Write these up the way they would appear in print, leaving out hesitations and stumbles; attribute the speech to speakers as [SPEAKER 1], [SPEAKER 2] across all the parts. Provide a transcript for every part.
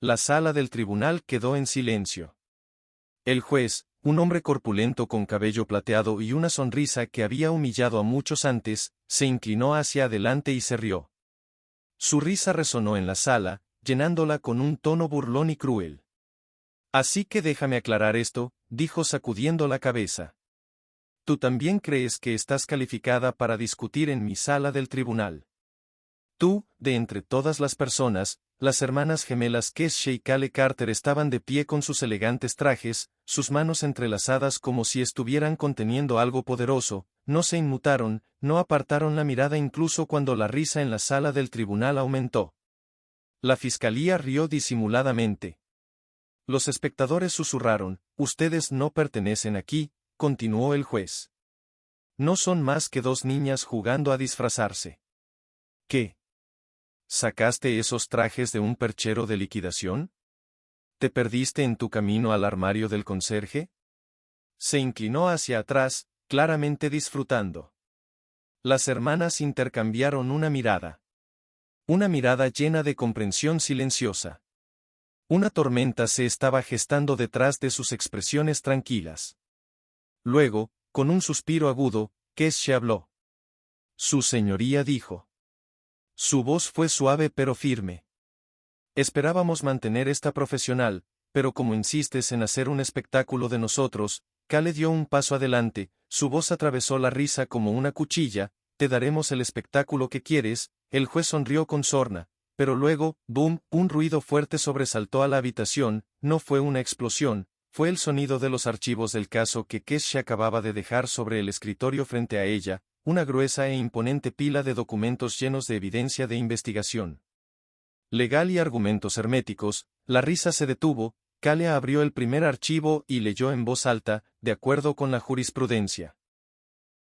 [SPEAKER 1] La sala del tribunal quedó en silencio. El juez, un hombre corpulento con cabello plateado y una sonrisa que había humillado a muchos antes, se inclinó hacia adelante y se rió. Su risa resonó en la sala, llenándola con un tono burlón y cruel. Así que déjame aclarar esto, dijo sacudiendo la cabeza. ¿Tú también crees que estás calificada para discutir en mi sala del tribunal? Tú, de entre todas las personas, las hermanas gemelas Keshe y Kale Carter estaban de pie con sus elegantes trajes, sus manos entrelazadas como si estuvieran conteniendo algo poderoso, no se inmutaron, no apartaron la mirada incluso cuando la risa en la sala del tribunal aumentó. La fiscalía rió disimuladamente. Los espectadores susurraron, «Ustedes no pertenecen aquí», continuó el juez. «No son más que dos niñas jugando a disfrazarse». ¿Qué? ¿Sacaste esos trajes de un perchero de liquidación? ¿Te perdiste en tu camino al armario del conserje? Se inclinó hacia atrás, claramente disfrutando. Las hermanas intercambiaron una mirada. Una mirada llena de comprensión silenciosa. Una tormenta se estaba gestando detrás de sus expresiones tranquilas. Luego, con un suspiro agudo, Keshe habló. «Su señoría», dijo. Su voz fue suave pero firme. «Esperábamos mantener esta profesional, pero como insistes en hacer un espectáculo de nosotros», Kale dio un paso adelante, su voz atravesó la risa como una cuchilla, «te daremos el espectáculo que quieres». El juez sonrió con sorna, pero luego, boom, un ruido fuerte sobresaltó a la habitación, no fue una explosión, fue el sonido de los archivos del caso que Keshe acababa de dejar sobre el escritorio frente a ella, una gruesa e imponente pila de documentos llenos de evidencia de investigación legal y argumentos herméticos. La risa se detuvo, Kale abrió el primer archivo y leyó en voz alta, de acuerdo con la jurisprudencia.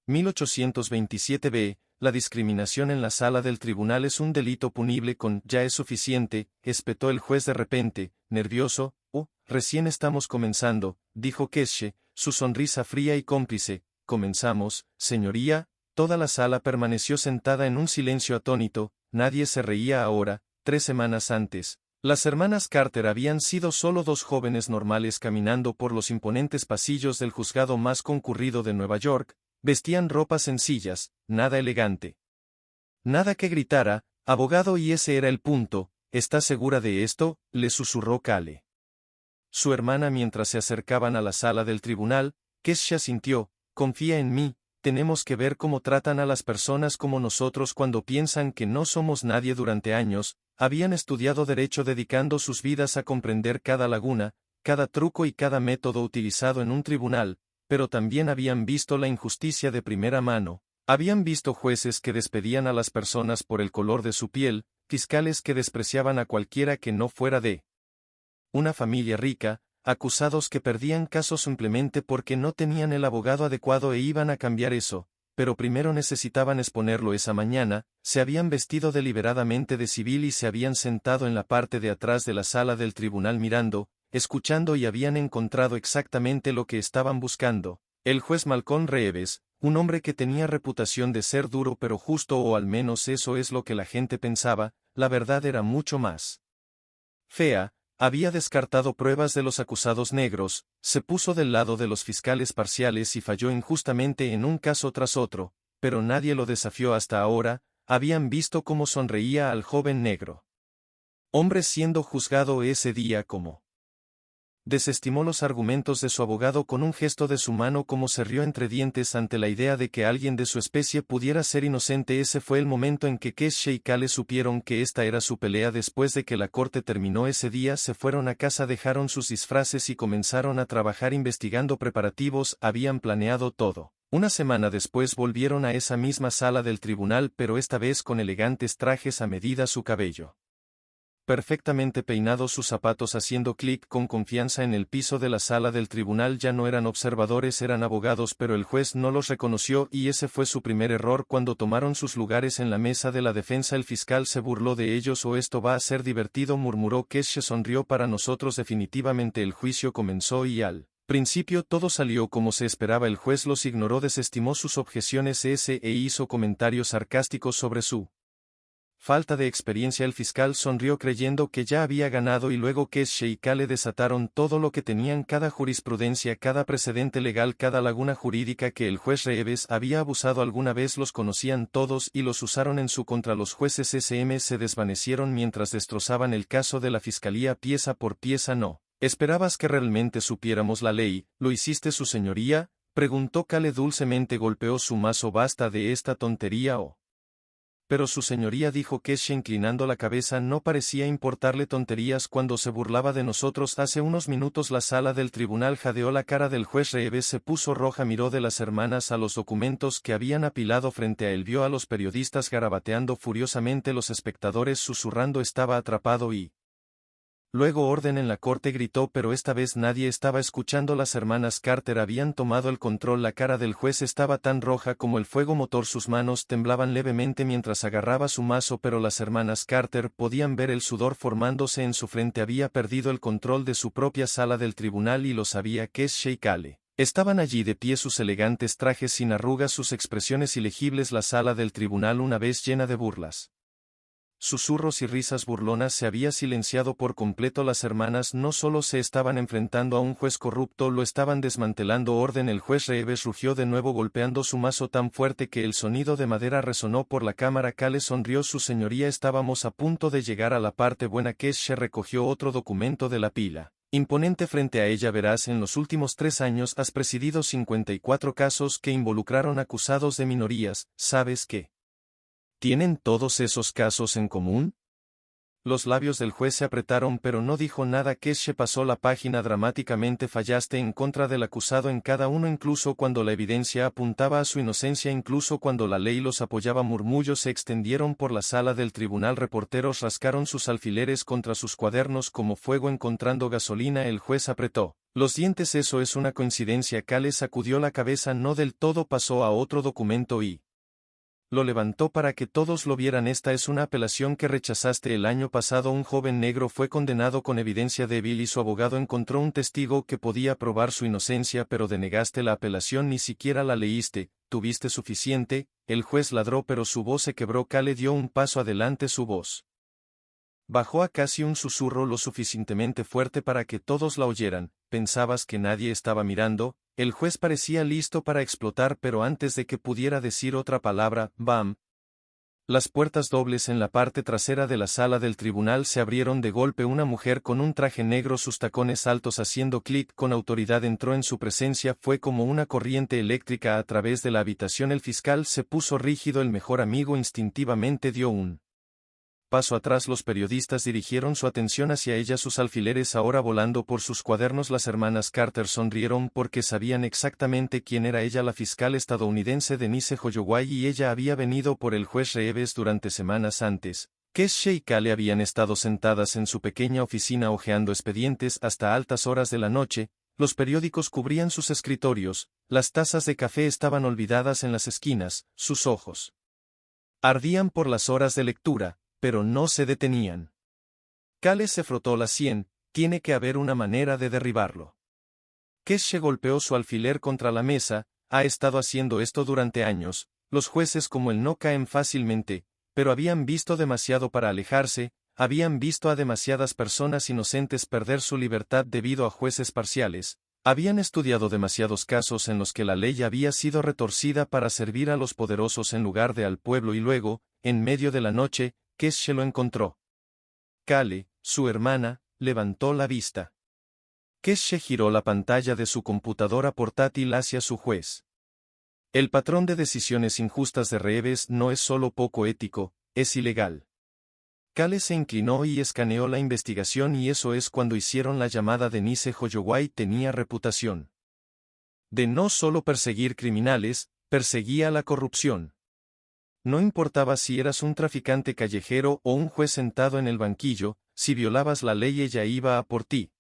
[SPEAKER 1] 1827b, la discriminación en la sala del tribunal es un delito punible con «ya es suficiente», espetó el juez de repente, nervioso. «Oh, recién estamos comenzando», dijo Keshe, su sonrisa fría y cómplice. «Comenzamos, señoría». Toda la sala permaneció sentada en un silencio atónito, nadie se reía ahora. 3 semanas antes, las hermanas Carter habían sido solo dos jóvenes normales caminando por los imponentes pasillos del juzgado más concurrido de Nueva York, vestían ropas sencillas, nada elegante. Nada que gritara, «abogado», y ese era el punto. «¿Estás segura de esto?», le susurró Kale. Su hermana mientras se acercaban a la sala del tribunal, Keshe sintió, «confía en mí». Tenemos que ver cómo tratan a las personas como nosotros cuando piensan que no somos nadie. Durante años, habían estudiado derecho dedicando sus vidas a comprender cada laguna, cada truco y cada método utilizado en un tribunal, pero también habían visto la injusticia de primera mano, habían visto jueces que despedían a las personas por el color de su piel, fiscales que despreciaban a cualquiera que no fuera de una familia rica, acusados que perdían casos simplemente porque no tenían el abogado adecuado e iban a cambiar eso, pero primero necesitaban exponerlo esa mañana. Se habían vestido deliberadamente de civil y se habían sentado en la parte de atrás de la sala del tribunal mirando, escuchando y habían encontrado exactamente lo que estaban buscando. El juez Malcolm Reeves, un hombre que tenía reputación de ser duro pero justo, o al menos eso es lo que la gente pensaba, la verdad era mucho más fea. Había descartado pruebas de los acusados negros, se puso del lado de los fiscales parciales y falló injustamente en un caso tras otro, pero nadie lo desafió hasta ahora. Habían visto cómo sonreía al joven negro hombre siendo juzgado ese día, como desestimó los argumentos de su abogado con un gesto de su mano, como se rió entre dientes ante la idea de que alguien de su especie pudiera ser inocente. Ese fue el momento en que Keshe y Kale supieron que esta era su pelea. Después de que la corte terminó ese día, se fueron a casa, dejaron sus disfraces y comenzaron a trabajar investigando preparativos. Habían planeado todo. Una semana después volvieron a esa misma sala del tribunal, pero esta vez con elegantes trajes a medida, su cabello perfectamente peinado, sus zapatos haciendo clic con confianza en el piso de la sala del tribunal. Ya no eran observadores, eran abogados, pero el juez no los reconoció y ese fue su primer error. Cuando tomaron sus lugares en la mesa de la defensa, el fiscal se burló de ellos. «Oh, esto va a ser divertido», murmuró Keshe. Sonrió. «Para nosotros definitivamente». El juicio comenzó y al principio todo salió como se esperaba. El juez los ignoró, desestimó sus objeciones e hizo comentarios sarcásticos sobre su falta de experiencia. El fiscal sonrió creyendo que ya había ganado y luego Keshe y Kale desataron todo lo que tenían, cada jurisprudencia, cada precedente legal, cada laguna jurídica que el juez Reeves había abusado alguna vez los conocían todos y los usaron en su contra. Los jueces SM se desvanecieron mientras destrozaban el caso de la fiscalía pieza por pieza. ¿No esperabas que realmente supiéramos la ley? ¿Lo hiciste, su señoría?, preguntó Kale dulcemente. Golpeó su mazo. Basta de esta tontería. Oh. Pero su señoría, dijo Keshe inclinando la cabeza, no parecía importarle tonterías cuando se burlaba de nosotros hace unos minutos. La sala del tribunal jadeó. La cara del juez Reeves se puso roja. Miró de las hermanas a los documentos que habían apilado frente a él. Vio a los periodistas garabateando furiosamente. Los espectadores susurrando. Estaba atrapado y... Luego orden en la corte, gritó, pero esta vez nadie estaba escuchando. Las hermanas Carter habían tomado el control. La cara del juez estaba tan roja como el fuego motor. Sus manos temblaban levemente mientras agarraba su mazo, pero las hermanas Carter podían ver el sudor formándose en su frente. Había perdido el control de su propia sala del tribunal y lo sabía. Keshe y Kale estaban allí de pie, sus elegantes trajes sin arrugas, sus expresiones ilegibles. La sala del tribunal, una vez llena de burlas, susurros y risas burlonas, se había silenciado por completo. Las hermanas no solo se estaban enfrentando a un juez corrupto, lo estaban desmantelando. Orden. El juez Reeves rugió de nuevo golpeando su mazo tan fuerte que el sonido de madera resonó por la cámara. Kale sonrió. Su señoría, estábamos a punto de llegar a la parte buena. Keshe recogió otro documento de la pila imponente frente a ella. Verás, en los últimos 3 años has presidido 54 casos que involucraron acusados de minorías. ¿Sabes qué tienen todos esos casos en común? Los labios del juez se apretaron, pero no dijo nada. Keshe pasó la página dramáticamente. Fallaste en contra del acusado en cada uno, incluso cuando la evidencia apuntaba a su inocencia, incluso cuando la ley los apoyaba. Murmullos se extendieron por la sala del tribunal. Reporteros rascaron sus alfileres contra sus cuadernos como fuego encontrando gasolina. El juez apretó los dientes. ¿Eso es una coincidencia? Kale sacudió la cabeza. No del todo. Pasó a otro documento y lo levantó para que todos lo vieran. Esta es una apelación que rechazaste el año pasado. Un joven negro fue condenado con evidencia débil y su abogado encontró un testigo que podía probar su inocencia, pero denegaste la apelación. Ni siquiera la leíste. ¿Tuviste suficiente? El juez ladró, pero su voz se quebró. Kale dio un paso adelante. Su voz bajó a casi un susurro, lo suficientemente fuerte para que todos la oyeran. ¿Pensabas que nadie estaba mirando? El juez parecía listo para explotar, pero antes de que pudiera decir otra palabra, ¡bam!, las puertas dobles en la parte trasera de la sala del tribunal se abrieron de golpe. Una mujer con un traje negro, sus tacones altos haciendo clic con autoridad, entró en su presencia. Fue como una corriente eléctrica a través de la habitación. El fiscal se puso rígido. El mejor amigo instintivamente dio un paso atrás. Los periodistas dirigieron su atención hacia ella, sus alfileres ahora volando por sus cuadernos. Las hermanas Carter sonrieron porque sabían exactamente quién era ella, la fiscal estadounidense Denise Holloway, y ella había venido por el juez Reeves durante semanas antes. Keshe y Kale habían estado sentadas en su pequeña oficina hojeando expedientes hasta altas horas de la noche. Los periódicos cubrían sus escritorios, las tazas de café estaban olvidadas en las esquinas, sus ojos ardían por las horas de lectura, pero no se detenían. Kale se frotó la sien. Tiene que haber una manera de derribarlo. Keshe golpeó su alfiler contra la mesa. Ha estado haciendo esto durante años. Los jueces como él no caen fácilmente, pero habían visto demasiado para alejarse. Habían visto a demasiadas personas inocentes perder su libertad debido a jueces parciales. Habían estudiado demasiados casos en los que la ley había sido retorcida para servir a los poderosos en lugar de al pueblo. Y luego, en medio de la noche, Keshe lo encontró. Kale, su hermana, levantó la vista. Keshe giró la pantalla de su computadora portátil hacia su juez. El patrón de decisiones injustas de Reeves no es solo poco ético, es ilegal. Kale se inclinó y escaneó la investigación, y eso es cuando hicieron la llamada. Denise Holloway tenía reputación de no solo perseguir criminales, perseguía la corrupción. No importaba si eras un traficante callejero o un juez sentado en el banquillo, si violabas la ley ella iba a por ti.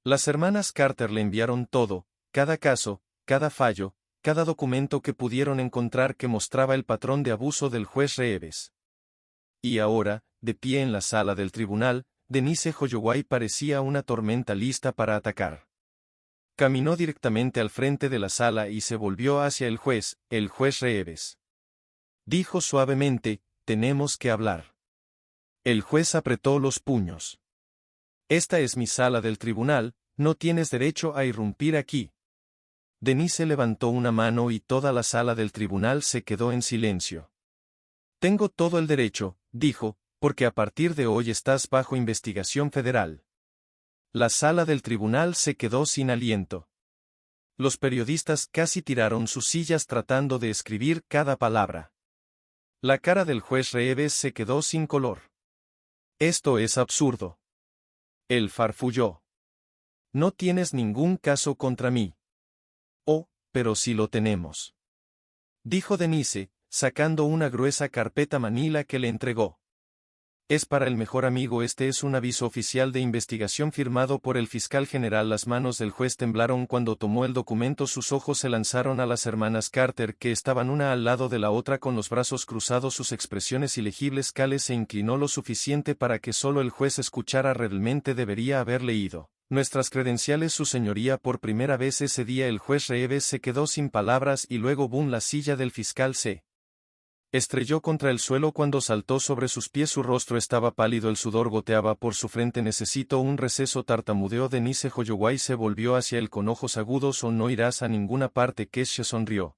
[SPEAKER 1] Las hermanas Carter le enviaron todo, cada caso, cada fallo, cada documento que pudieron encontrar que mostraba el patrón de abuso del juez Reeves. Y ahora, de pie en la sala del tribunal, Denise Holloway parecía una tormenta lista para atacar. Caminó directamente al frente de la sala y se volvió hacia el juez Reeves. Dijo suavemente, tenemos que hablar. El juez apretó los puños. Esta es mi sala del tribunal, no tienes derecho a irrumpir aquí. Denise levantó una mano y toda la sala del tribunal se quedó en silencio. Tengo todo el derecho, dijo, porque a partir de hoy estás bajo investigación federal. La sala del tribunal se quedó sin aliento. Los periodistas casi tiraron sus sillas tratando de escribir cada palabra. La cara del juez Reeves se quedó sin color. Esto es absurdo. Él farfulló. No tienes ningún caso contra mí. Oh, pero sí lo tenemos. Dijo Denise, sacando una gruesa carpeta manila que le entregó. Es para el mejor amigo. Este es un aviso oficial de investigación firmado por el fiscal general. Las manos del juez temblaron cuando tomó el documento. Sus ojos se lanzaron a las hermanas Carter, que estaban una al lado de la otra con los brazos cruzados, sus expresiones ilegibles. Cale se inclinó lo suficiente para que solo el juez escuchara. Realmente debería haber leído nuestras credenciales, su señoría. Por primera vez ese día el juez Reeves se quedó sin palabras y luego boom, la silla del fiscal se estrelló contra el suelo cuando saltó sobre sus pies. Su rostro estaba pálido, el sudor goteaba por su frente. Necesito un receso, tartamudeó Denise. Holloway se volvió hacia él con ojos agudos. ¿O no irás a ninguna parte? Keshe sonrió.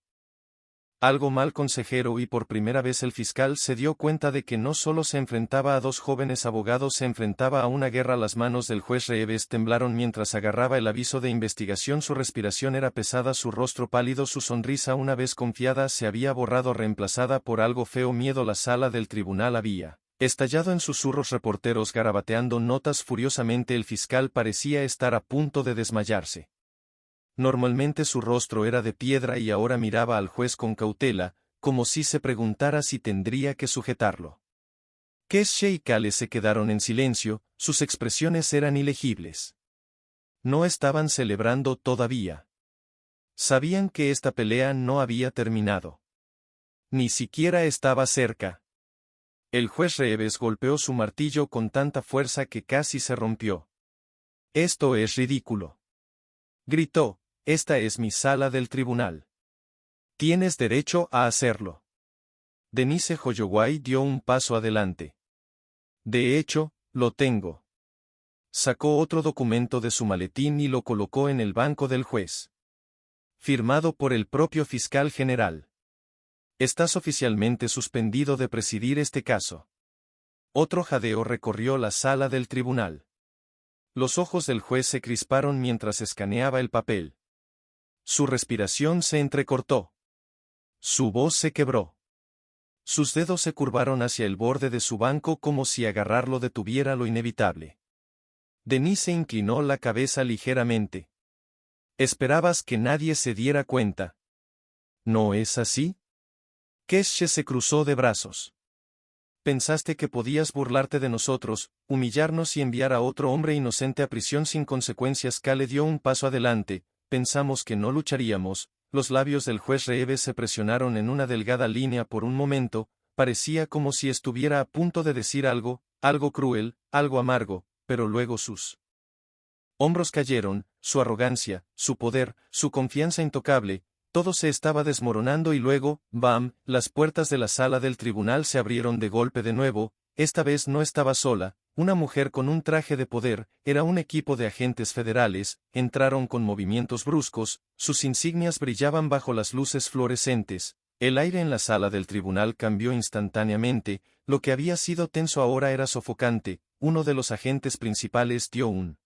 [SPEAKER 1] Algo mal, consejero, y por primera vez el fiscal se dio cuenta de que no solo se enfrentaba a dos jóvenes abogados, se enfrentaba a una guerra. Las manos del juez Reeves temblaron mientras agarraba el aviso de investigación. Su respiración era pesada, su rostro pálido, su sonrisa una vez confiada se había borrado, reemplazada por algo feo, miedo. La sala del tribunal había estallado en susurros, reporteros garabateando notas furiosamente. El fiscal parecía estar a punto de desmayarse. Normalmente su rostro era de piedra y ahora miraba al juez con cautela, como si se preguntara si tendría que sujetarlo. Keshe y Cale se quedaron en silencio, sus expresiones eran ilegibles. No estaban celebrando todavía. Sabían que esta pelea no había terminado. Ni siquiera estaba cerca. El juez Reeves golpeó su martillo con tanta fuerza que casi se rompió. «Esto es ridículo», gritó. «Esta es mi sala del tribunal. Tienes derecho a hacerlo». Denise Holloway dio un paso adelante. «De hecho, lo tengo». Sacó otro documento de su maletín y lo colocó en el banco del juez. Firmado por el propio fiscal general. «Estás oficialmente suspendido de presidir este caso». Otro jadeo recorrió la sala del tribunal. Los ojos del juez se crisparon mientras escaneaba el papel. Su respiración se entrecortó. Su voz se quebró. Sus dedos se curvaron hacia el borde de su banco como si agarrarlo detuviera lo inevitable. Denise inclinó la cabeza ligeramente. «¿Esperabas que nadie se diera cuenta? ¿No es así?» Keshe se cruzó de brazos. «Pensaste que podías burlarte de nosotros, humillarnos y enviar a otro hombre inocente a prisión sin consecuencias». Cale dio un paso adelante. «Pensamos que no lucharíamos». Los labios del juez Reeves se presionaron en una delgada línea por un momento, parecía como si estuviera a punto de decir algo cruel, algo amargo, pero luego sus hombros cayeron, su arrogancia, su poder, su confianza intocable, todo se estaba desmoronando y luego, ¡bam!, las puertas de la sala del tribunal se abrieron de golpe de nuevo. Esta vez no estaba sola, una mujer con un traje de poder, era un equipo de agentes federales, entraron con movimientos bruscos, sus insignias brillaban bajo las luces fluorescentes. El aire en la sala del tribunal cambió instantáneamente, lo que había sido tenso ahora era sofocante. Uno de los agentes principales dio un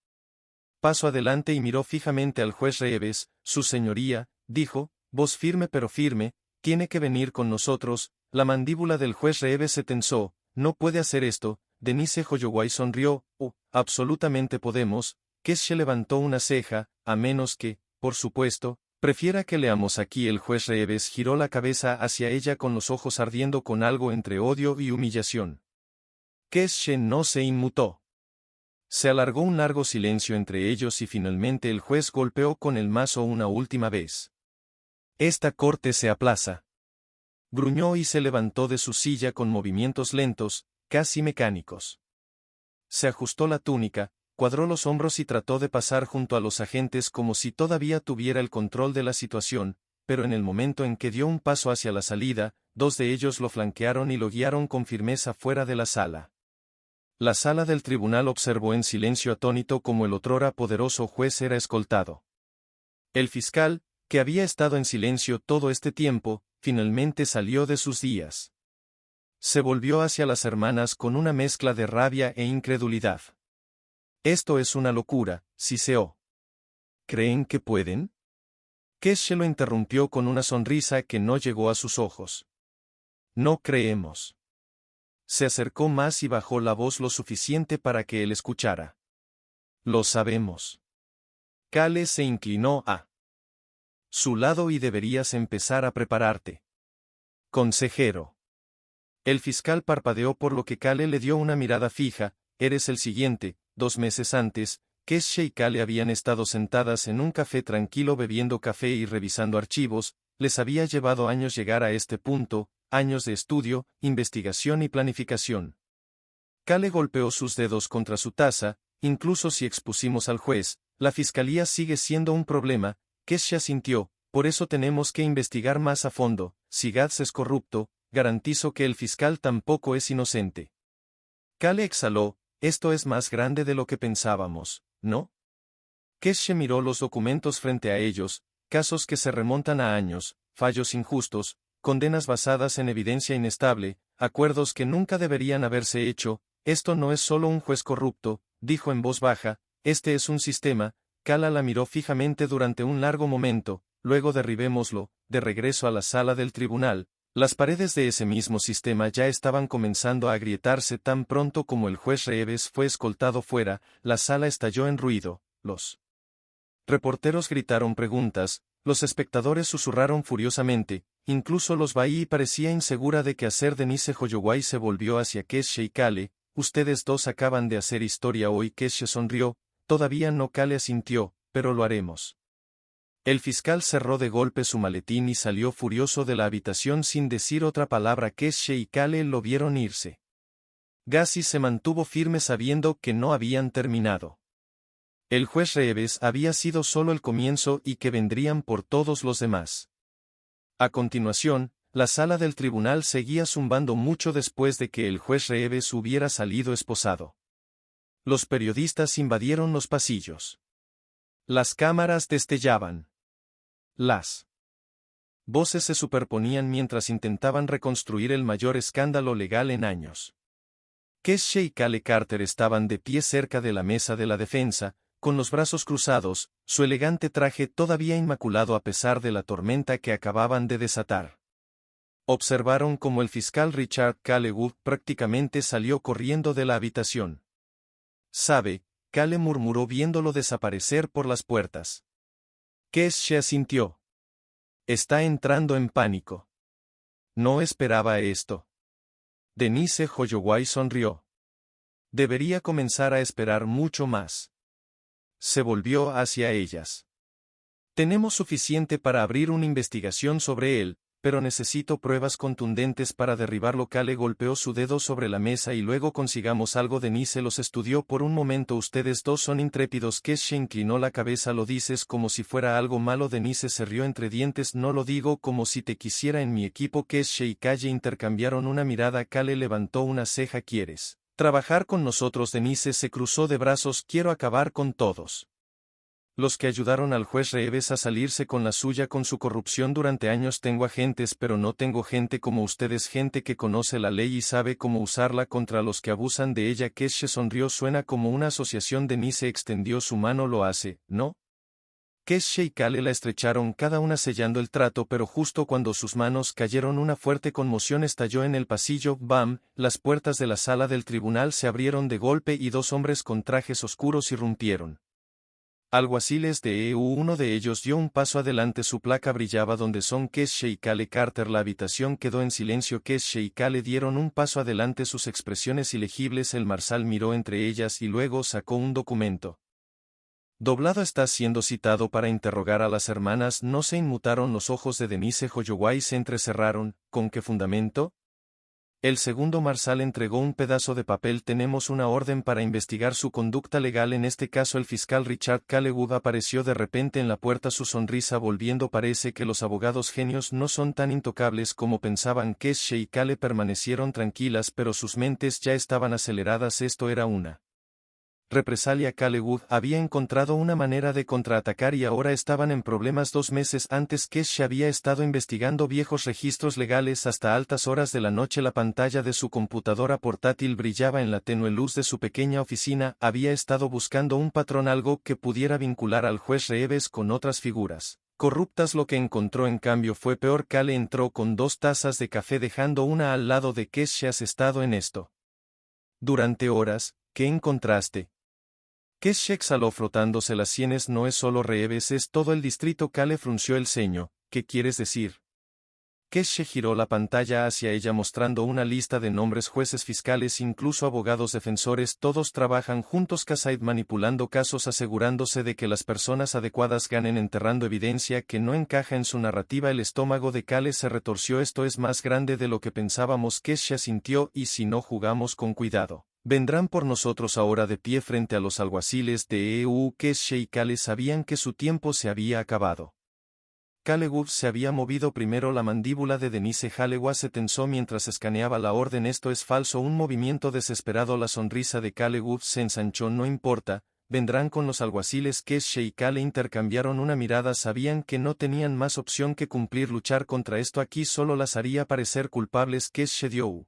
[SPEAKER 1] paso adelante y miró fijamente al juez Reeves. «Su señoría», dijo, voz firme pero firme, «tiene que venir con nosotros». La mandíbula del juez Reeves se tensó. «No puede hacer esto». Denise Holloway sonrió. «Oh, absolutamente podemos». Keshe levantó una ceja, «a menos que, por supuesto, prefiera que leamos aquí». El juez Reeves giró la cabeza hacia ella con los ojos ardiendo con algo entre odio y humillación. Keshe no se inmutó. Se alargó un largo silencio entre ellos y finalmente el juez golpeó con el mazo una última vez. «Esta corte se aplaza». Gruñó y se levantó de su silla con movimientos lentos, casi mecánicos. Se ajustó la túnica, cuadró los hombros y trató de pasar junto a los agentes como si todavía tuviera el control de la situación, pero en el momento en que dio un paso hacia la salida, dos de ellos lo flanquearon y lo guiaron con firmeza fuera de la sala. La sala del tribunal observó en silencio atónito cómo el otrora poderoso juez era escoltado. El fiscal, que había estado en silencio todo este tiempo, finalmente salió de sus días. Se volvió hacia las hermanas con una mezcla de rabia e incredulidad. Esto es una locura, siseó. ¿Creen que pueden? Keshe lo interrumpió con una sonrisa que no llegó a sus ojos. No creemos. Se acercó más y bajó la voz lo suficiente para que él escuchara. Lo sabemos. Kale se inclinó a su lado y deberías empezar a prepararte. Consejero. El fiscal parpadeó por lo que Kale le dio una mirada fija. Eres el siguiente. 2 meses antes, Keshe y Kale habían estado sentadas en un café tranquilo bebiendo café y revisando archivos. Les había llevado años llegar a este punto, años de estudio, investigación y planificación. Kale golpeó sus dedos contra su taza. Incluso si expusimos al juez, la fiscalía sigue siendo un problema. Keshe asintió. Por eso tenemos que investigar más a fondo. Si Gads es corrupto, garantizo que el fiscal tampoco es inocente. Kale exhaló. Esto es más grande de lo que pensábamos, ¿no? Keshe miró los documentos frente a ellos, casos que se remontan a años, fallos injustos, condenas basadas en evidencia inestable, acuerdos que nunca deberían haberse hecho. Esto no es solo un juez corrupto, dijo en voz baja, este es un sistema. Kala la miró fijamente durante un largo momento, luego derribémoslo. De regreso a la sala del tribunal. Las paredes de ese mismo sistema ya estaban comenzando a agrietarse tan pronto como el juez Reeves fue escoltado fuera. La sala estalló en ruido, los reporteros gritaron preguntas, los espectadores susurraron furiosamente, incluso los Bai parecía insegura de qué hacer. Denise Hoyowai se volvió hacia Keshe y Kale. Ustedes dos acaban de hacer historia hoy. Keshe sonrió, todavía no. Kale asintió, pero lo haremos. El fiscal cerró de golpe su maletín y salió furioso de la habitación sin decir otra palabra. Keshe y Kale lo vieron irse. Gassi se mantuvo firme sabiendo que no habían terminado. El juez Reeves había sido solo el comienzo y que vendrían por todos los demás. A continuación, la sala del tribunal seguía zumbando mucho después de que el juez Reeves hubiera salido esposado. Los periodistas invadieron los pasillos. Las cámaras destellaban. Las voces se superponían mientras intentaban reconstruir el mayor escándalo legal en años. Keshe y Kale Carter estaban de pie cerca de la mesa de la defensa, con los brazos cruzados, su elegante traje todavía inmaculado a pesar de la tormenta que acababan de desatar. Observaron cómo el fiscal Richard Kale Wood prácticamente salió corriendo de la habitación. «¿Sabe?», Kale murmuró viéndolo desaparecer por las puertas. Keshe asintió. Está entrando en pánico. No esperaba esto. Denise Hoyowai sonrió. Debería comenzar a esperar mucho más. Se volvió hacia ellas. Tenemos suficiente para abrir una investigación sobre él, pero necesito pruebas contundentes para derribarlo. Kale golpeó su dedo sobre la mesa y luego consigamos algo. Denise los estudió por un momento. Ustedes dos son intrépidos. Keshe inclinó la cabeza. Lo dices como si fuera algo malo. Denise se rió entre dientes. No lo digo como si te quisiera en mi equipo. Keshe y Kale intercambiaron una mirada. Kale levantó una ceja. ¿Quieres trabajar con nosotros? Denise se cruzó de brazos. Quiero acabar con todos los que ayudaron al juez Reeves a salirse con la suya con su corrupción durante años. Tengo agentes, pero no tengo gente como ustedes, gente que conoce la ley y sabe cómo usarla contra los que abusan de ella. Keshe sonrió. Suena como una asociación. Denise extendió su mano. Lo hace, ¿no? Keshe y Kale la estrecharon, cada una sellando el trato, pero justo cuando sus manos cayeron una fuerte conmoción estalló en el pasillo. ¡Bam! Las puertas de la sala del tribunal se abrieron de golpe y 2 hombres con trajes oscuros irrumpieron. Alguaciles de EU. Uno de ellos dio un paso adelante. Su placa brillaba. ¿Dónde son Keshe y Kale Carter? La habitación quedó en silencio. Keshe y Kale dieron un paso adelante, sus expresiones ilegibles. El marsal miró entre ellas y luego sacó un documento. Doblado. Está siendo citado para interrogar a las hermanas. No se inmutaron. Los ojos de Denise Hoyowai se entrecerraron. ¿Con qué fundamento? El segundo Marsal entregó un pedazo de papel. Tenemos una orden para investigar su conducta legal. En este caso el fiscal Richard Callewood apareció de repente en la puerta, su sonrisa volviendo. Parece que los abogados genios no son tan intocables como pensaban. Keshe y Cale permanecieron tranquilas, pero sus mentes ya estaban aceleradas. Esto era una represalia. Callewood había encontrado una manera de contraatacar y ahora estaban en problemas. 2 meses antes Keshe había estado investigando viejos registros legales hasta altas horas de la noche. La pantalla de su computadora portátil brillaba en la tenue luz de su pequeña oficina. Había estado buscando un patrón, algo que pudiera vincular al juez Reeves con otras figuras corruptas. Lo que encontró en cambio fue peor. Cale entró con 2 tazas de café dejando una al lado de Keshe. ¿Has estado en esto durante horas? ¿Qué encontraste? Keshe exhaló frotándose las sienes. No es solo Reeves, es todo el distrito. Cale frunció el ceño. ¿Qué quieres decir? Keshe giró la pantalla hacia ella mostrando una lista de nombres: jueces, fiscales, incluso abogados defensores. Todos trabajan juntos. Casaid manipulando casos, asegurándose de que las personas adecuadas ganen, enterrando evidencia que no encaja en su narrativa. El estómago de Cale se retorció. Esto es más grande de lo que pensábamos. Keshe asintió. ¿Y si no jugamos con cuidado? Vendrán por nosotros. Ahora de pie frente a los alguaciles de Keshe y Cale sabían que su tiempo se había acabado. Callewood se había movido primero. La mandíbula de Denise Callewood se tensó mientras escaneaba la orden. Esto es falso. Un movimiento desesperado. La sonrisa de Callewood se ensanchó. No importa, vendrán con los alguaciles. Keshe y Cale intercambiaron una mirada. Sabían que no tenían más opción que cumplir. Luchar contra esto aquí solo las haría parecer culpables. Keshe dio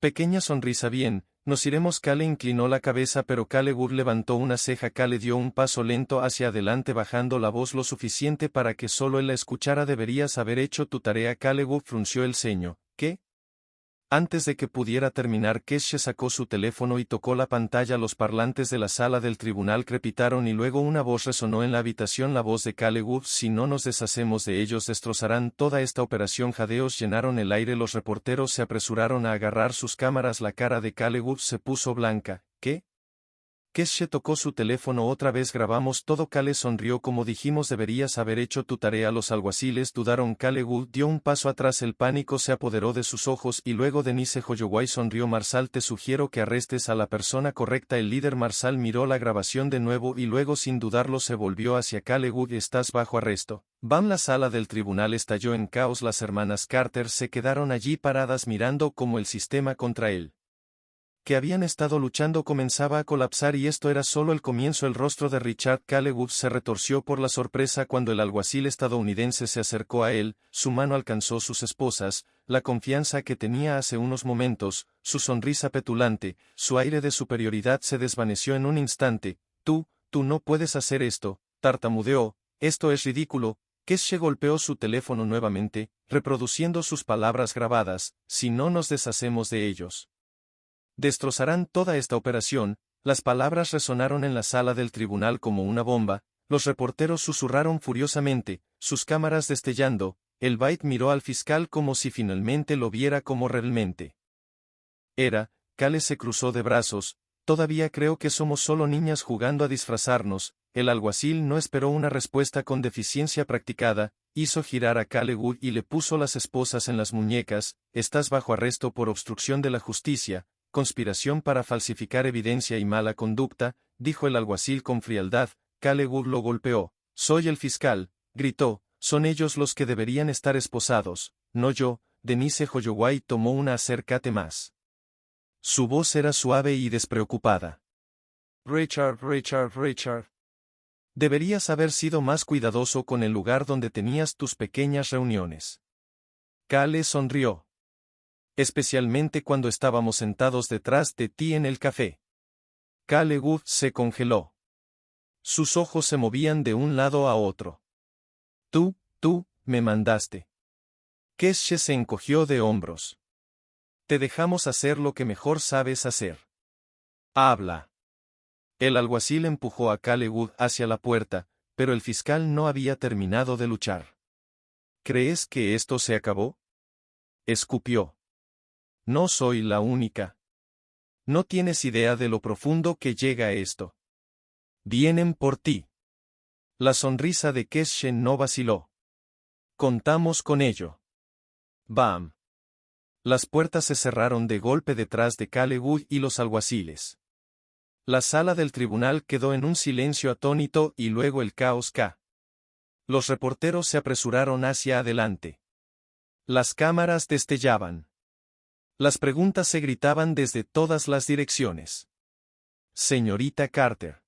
[SPEAKER 1] pequeña sonrisa. Bien, nos iremos. Cale inclinó la cabeza, pero Callewood levantó una ceja. Cale dio un paso lento hacia adelante, bajando la voz lo suficiente para que solo él la escuchara. Deberías haber hecho tu tarea. Callewood frunció el ceño. ¿Qué? Antes de que pudiera terminar, Keshe sacó su teléfono y tocó la pantalla. Los parlantes de la sala del tribunal crepitaron y luego una voz resonó en la habitación. La voz de Callewood: si no nos deshacemos de ellos, destrozarán toda esta operación. Jadeos llenaron el aire. Los reporteros se apresuraron a agarrar sus cámaras. La cara de Callewood se puso blanca. ¿Qué? Keshe tocó su teléfono otra vez. Grabamos todo. Cale sonrió. Como dijimos, deberías haber hecho tu tarea. Los alguaciles dudaron. Callewood dio un paso atrás. El pánico se apoderó de sus ojos y luego Denise Holloway sonrió. Marsal, te sugiero que arrestes a la persona correcta. El líder Marsal miró la grabación de nuevo y luego sin dudarlo se volvió hacia Callewood. Estás bajo arresto. Bam. La sala del tribunal estalló en caos. Las hermanas Carter se quedaron allí paradas mirando cómo el sistema contra él que habían estado luchando comenzaba a colapsar, y esto era solo el comienzo. El rostro de Richard Callewood se retorció por la sorpresa cuando el alguacil estadounidense se acercó a él. Su mano alcanzó sus esposas, la confianza que tenía hace unos momentos, su sonrisa petulante, su aire de superioridad se desvaneció en un instante. Tú no puedes hacer esto, tartamudeó. Esto es ridículo. Keshe golpeó su teléfono nuevamente, reproduciendo sus palabras grabadas: si no nos deshacemos de ellos, destrozarán toda esta operación. Las palabras resonaron en la sala del tribunal como una bomba. Los reporteros susurraron furiosamente, sus cámaras destellando. El Byte miró al fiscal como si finalmente lo viera como realmente era. Cale se cruzó de brazos. Todavía creo que somos solo niñas jugando a disfrazarnos. El alguacil no esperó una respuesta. Con deficiencia practicada, hizo girar a Callewood y le puso las esposas en las muñecas. Estás bajo arresto por obstrucción de la justicia, conspiración para falsificar evidencia y mala conducta, dijo el alguacil con frialdad. Callewood lo golpeó. Soy el fiscal, gritó. Son ellos los que deberían estar esposados, no yo. Denise Holloway tomó una acércate más. Su voz era suave y despreocupada. Richard. Deberías haber sido más cuidadoso con el lugar donde tenías tus pequeñas reuniones. Cale sonrió. Especialmente cuando estábamos sentados detrás de ti en el café. Callewood se congeló. Sus ojos se movían de un lado a otro. Tú, me mandaste. Keshe se encogió de hombros. Te dejamos hacer lo que mejor sabes hacer. Habla. El alguacil empujó a Callewood hacia la puerta, pero el fiscal no había terminado de luchar. ¿Crees que esto se acabó? Escupió. No soy la única. No tienes idea de lo profundo que llega esto. Vienen por ti. La sonrisa de Keshe no vaciló. Contamos con ello. Bam. Las puertas se cerraron de golpe detrás de Kale Guy y los alguaciles. La sala del tribunal quedó en un silencio atónito y luego el caos K. Los reporteros se apresuraron hacia adelante. Las cámaras destellaban. Las preguntas se gritaban desde todas las direcciones. Señorita Carter,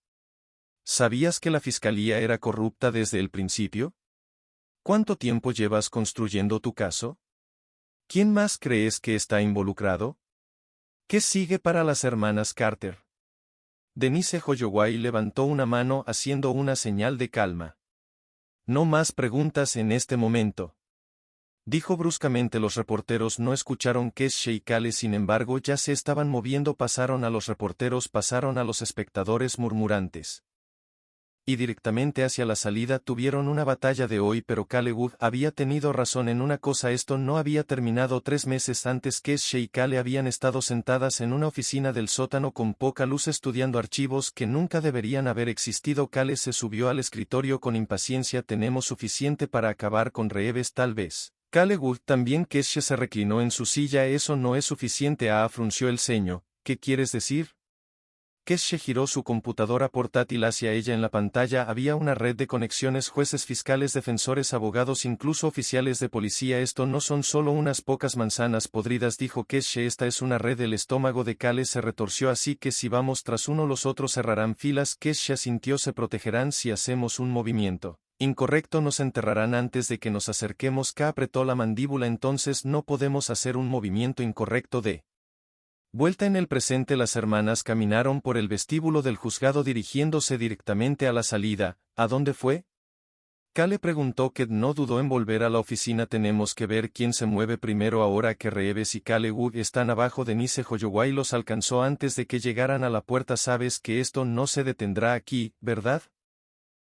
[SPEAKER 1] ¿sabías que la fiscalía era corrupta desde el principio? ¿Cuánto tiempo llevas construyendo tu caso? ¿Quién más crees que está involucrado? ¿Qué sigue para las hermanas Carter? Denise Holloway levantó una mano haciendo una señal de calma. No más preguntas en este momento. Dijo bruscamente. Los reporteros no escucharon Keshe y Kale, sin embargo ya se estaban moviendo. Pasaron a los reporteros, pasaron a los espectadores murmurantes. Y directamente hacia la salida tuvieron una batalla de hoy, pero Kale Guy había tenido razón en una cosa: esto no había terminado. 3 meses antes Keshe y Kale habían estado sentadas en una oficina del sótano con poca luz estudiando archivos que nunca deberían haber existido. Kale se subió al escritorio con impaciencia. Tenemos suficiente para acabar con Reeves, tal vez. Kale Guy también. Keshe se reclinó en su silla. Eso no es suficiente. Frunció el ceño. ¿Qué quieres decir? Keshe giró su computadora portátil hacia ella. En la pantalla había una red de conexiones: jueces, fiscales, defensores, abogados, incluso oficiales de policía. Esto no son solo unas pocas manzanas podridas, dijo Keshe. Esta es una red. El estómago de Kale se retorció. Así que si vamos tras uno, los otros cerrarán filas. Keshe asintió. Se protegerán si hacemos un movimiento incorrecto. Nos enterrarán antes de que nos acerquemos. K apretó la mandíbula. Entonces no podemos hacer un movimiento incorrecto. De vuelta en el presente, las hermanas caminaron por el vestíbulo del juzgado dirigiéndose directamente a la salida. ¿A dónde fue? Kale preguntó. Ked no dudó en volver a la oficina. Tenemos que ver quién se mueve primero. Ahora que Reeves y Kale Guy están abajo, Denise Holloway los alcanzó antes de que llegaran a la puerta. Sabes que esto no se detendrá aquí, ¿verdad?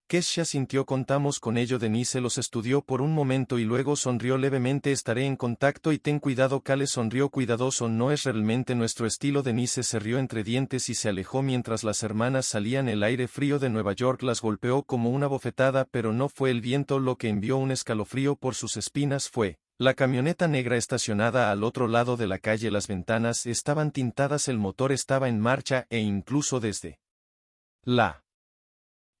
[SPEAKER 1] Keshe asintió. Contamos con ello. Denise los estudió por un momento y luego sonrió levemente. Estaré en contacto y ten cuidado. Kale sonrió cuidadoso. No es realmente nuestro estilo. Denise se rió entre dientes y se alejó mientras las hermanas salían. El aire frío de Nueva York las golpeó como una bofetada, pero no fue el viento lo que envió un escalofrío por sus espinas. Fue la camioneta negra estacionada al otro lado de la calle. Las ventanas estaban tintadas, el motor estaba en marcha e incluso desde la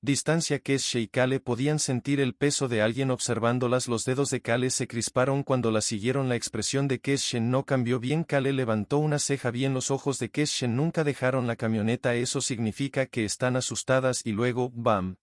[SPEAKER 1] distancia Keshe y Kale podían sentir el peso de alguien observándolas. Los dedos de Kale se crisparon cuando la siguieron. La expresión de Keshe no cambió. Bien. Kale levantó una ceja. Bien. Los ojos de Keshe nunca dejaron la camioneta. Eso significa que están asustadas. Y luego, ¡bam!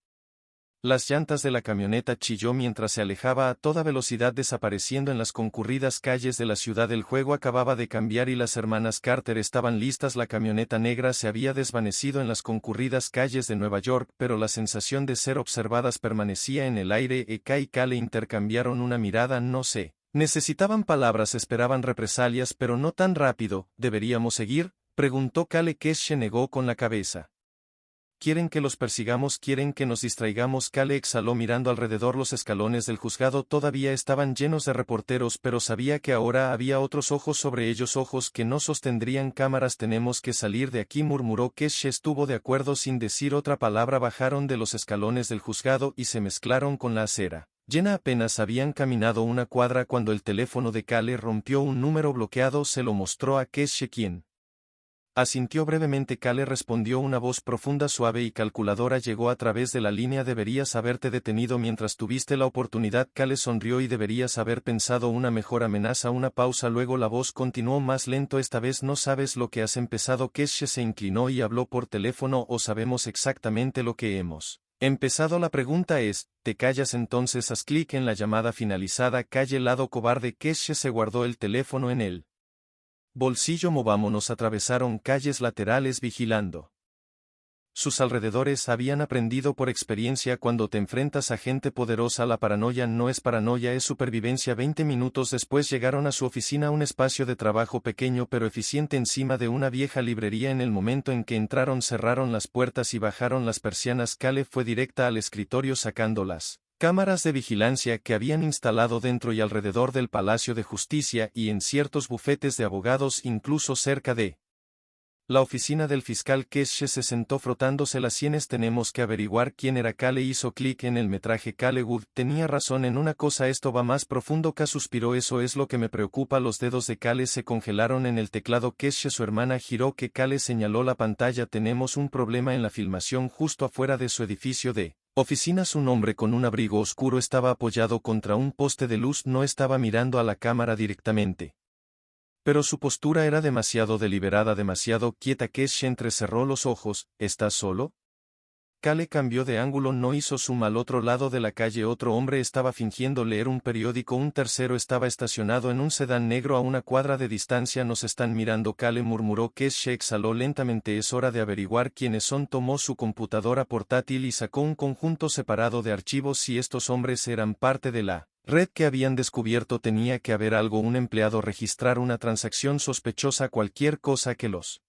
[SPEAKER 1] Las llantas de la camioneta chilló mientras se alejaba a toda velocidad, desapareciendo en las concurridas calles de la ciudad. El juego acababa de cambiar y las hermanas Carter estaban listas. La camioneta negra se había desvanecido en las concurridas calles de Nueva York, pero la sensación de ser observadas permanecía en el aire. Eka y Kale intercambiaron una mirada. No sé. Necesitaban palabras, esperaban represalias, pero no tan rápido. ¿Deberíamos seguir?, preguntó Kale. Keshe negó con la cabeza. ¿Quieren que los persigamos? ¿Quieren que nos distraigamos? Kale exhaló mirando alrededor. Los escalones del juzgado todavía estaban llenos de reporteros, pero sabía que ahora había otros ojos sobre ellos, ojos que no sostendrían cámaras. Tenemos que salir de aquí, murmuró. Keshe estuvo de acuerdo sin decir otra palabra. Bajaron de los escalones del juzgado y se mezclaron con la acera llena. Apenas habían caminado una cuadra cuando el teléfono de Kale rompió. Un número bloqueado. Se lo mostró a Keshe, quien asintió brevemente. Kale respondió. Una voz profunda, suave y calculadora llegó a través de la línea. Deberías haberte detenido mientras tuviste la oportunidad. Kale sonrió. Y deberías haber pensado una mejor amenaza. Una pausa. Luego la voz continuó más lento. Esta vez no sabes lo que has empezado. Keshe se inclinó y habló por teléfono. ¿O sabemos exactamente lo que hemos empezado? La pregunta es, ¿te callas entonces? Haz clic en la llamada finalizada. Calle lado cobarde. Keshe se guardó el teléfono en él bolsillo. Movámonos. Atravesaron calles laterales vigilando sus alrededores. Habían aprendido por experiencia: cuando te enfrentas a gente poderosa, la paranoia no es paranoia, es supervivencia. 20 minutos después llegaron a su oficina, un espacio de trabajo pequeño pero eficiente encima de una vieja librería. En el momento en que entraron, cerraron las puertas y bajaron las persianas. Kale fue directa al escritorio, sacando las cámaras de vigilancia que habían instalado dentro y alrededor del Palacio de Justicia y en ciertos bufetes de abogados, incluso cerca de La oficina del fiscal Keshe se sentó frotándose las sienes. Tenemos que averiguar quién era Kale. Hizo clic en el metraje. Kale Wood tenía razón en una cosa. Esto va más profundo. K suspiró. Eso es lo que me preocupa. Los dedos de Kale se congelaron en el teclado. Keshe, su hermana, giró que Kale señaló la pantalla. Tenemos un problema en la filmación justo afuera de su edificio de oficinas. Un hombre con un abrigo oscuro estaba apoyado contra un poste de luz. No estaba mirando a la cámara directamente, pero su postura era demasiado deliberada, demasiado quieta. Keshe entrecerró los ojos. ¿Estás solo? Kale cambió de ángulo. No hizo zoom al otro lado de la calle. Otro hombre estaba fingiendo leer un periódico. Un tercero estaba estacionado en un sedán negro a una cuadra de distancia. Nos están mirando. Kale murmuró. Keshe exhaló lentamente. Es hora de averiguar quiénes son. Tomó su computadora portátil y sacó un conjunto separado de archivos. Si estos hombres eran parte de la red que habían descubierto, tenía que haber algo. Un empleado, registrar una transacción sospechosa, cualquier cosa que los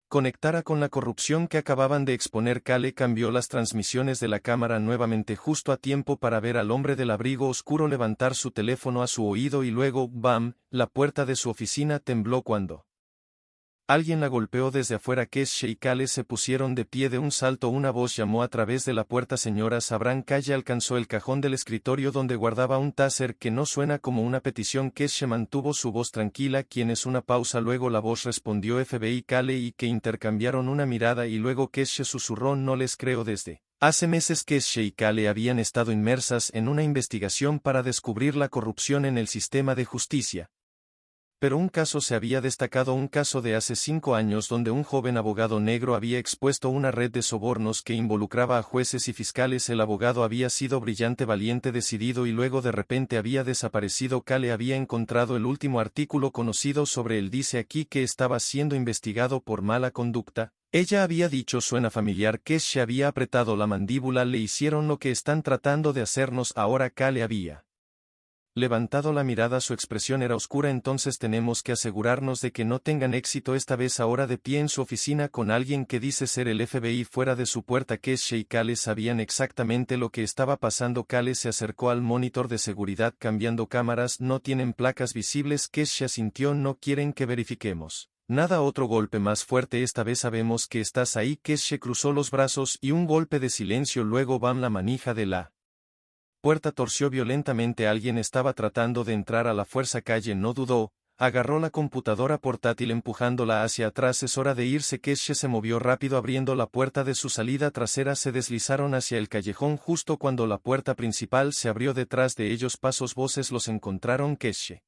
[SPEAKER 1] conectara con la corrupción que acababan de exponer. Kale cambió las transmisiones de la cámara nuevamente justo a tiempo para ver al hombre del abrigo oscuro levantar su teléfono a su oído y luego, ¡bam!, la puerta de su oficina tembló cuando alguien la golpeó desde afuera. Keshe y Kale se pusieron de pie de un salto. Una voz llamó a través de la puerta. Señora Sabran. Kale alcanzó el cajón del escritorio donde guardaba un taser. Que no suena como una petición. Keshe mantuvo su voz tranquila. ¿Quién es? Una pausa. Luego la voz respondió. FBI. Kale y que intercambiaron una mirada y luego Keshe susurró. No les creo. Desde hace meses Keshe y Kale habían estado inmersas en una investigación para descubrir la corrupción en el sistema de justicia. Pero un caso se había destacado, un caso de hace 5 años donde un joven abogado negro había expuesto una red de sobornos que involucraba a jueces y fiscales. El abogado había sido brillante, valiente, decidido y luego de repente había desaparecido. Kale había encontrado el último artículo conocido sobre él. Dice aquí que estaba siendo investigado por mala conducta. Ella había dicho. Suena familiar. Keshe había apretado la mandíbula. Le hicieron lo que están tratando de hacernos ahora. Kale había levantado la mirada. Su expresión era oscura. Entonces tenemos que asegurarnos de que no tengan éxito esta vez. Ahora de pie en su oficina con alguien que dice ser el FBI fuera de su puerta. Keshe y Kale sabían exactamente lo que estaba pasando. Kale se acercó al monitor de seguridad. Cambiando cámaras. No tienen placas visibles. Keshe asintió. No quieren que verifiquemos nada. Otro golpe más fuerte. Esta vez sabemos que estás ahí. Keshe cruzó los brazos y un golpe de silencio. Luego bam, la manija de la puerta torció violentamente. Alguien estaba tratando de entrar a la fuerza. Kale no dudó, agarró la computadora portátil empujándola hacia atrás. Es hora de irse. Keshe se movió rápido abriendo la puerta de su salida trasera. Se deslizaron hacia el callejón justo cuando la puerta principal se abrió detrás de ellos. Pasos, voces. Los encontraron. Keshe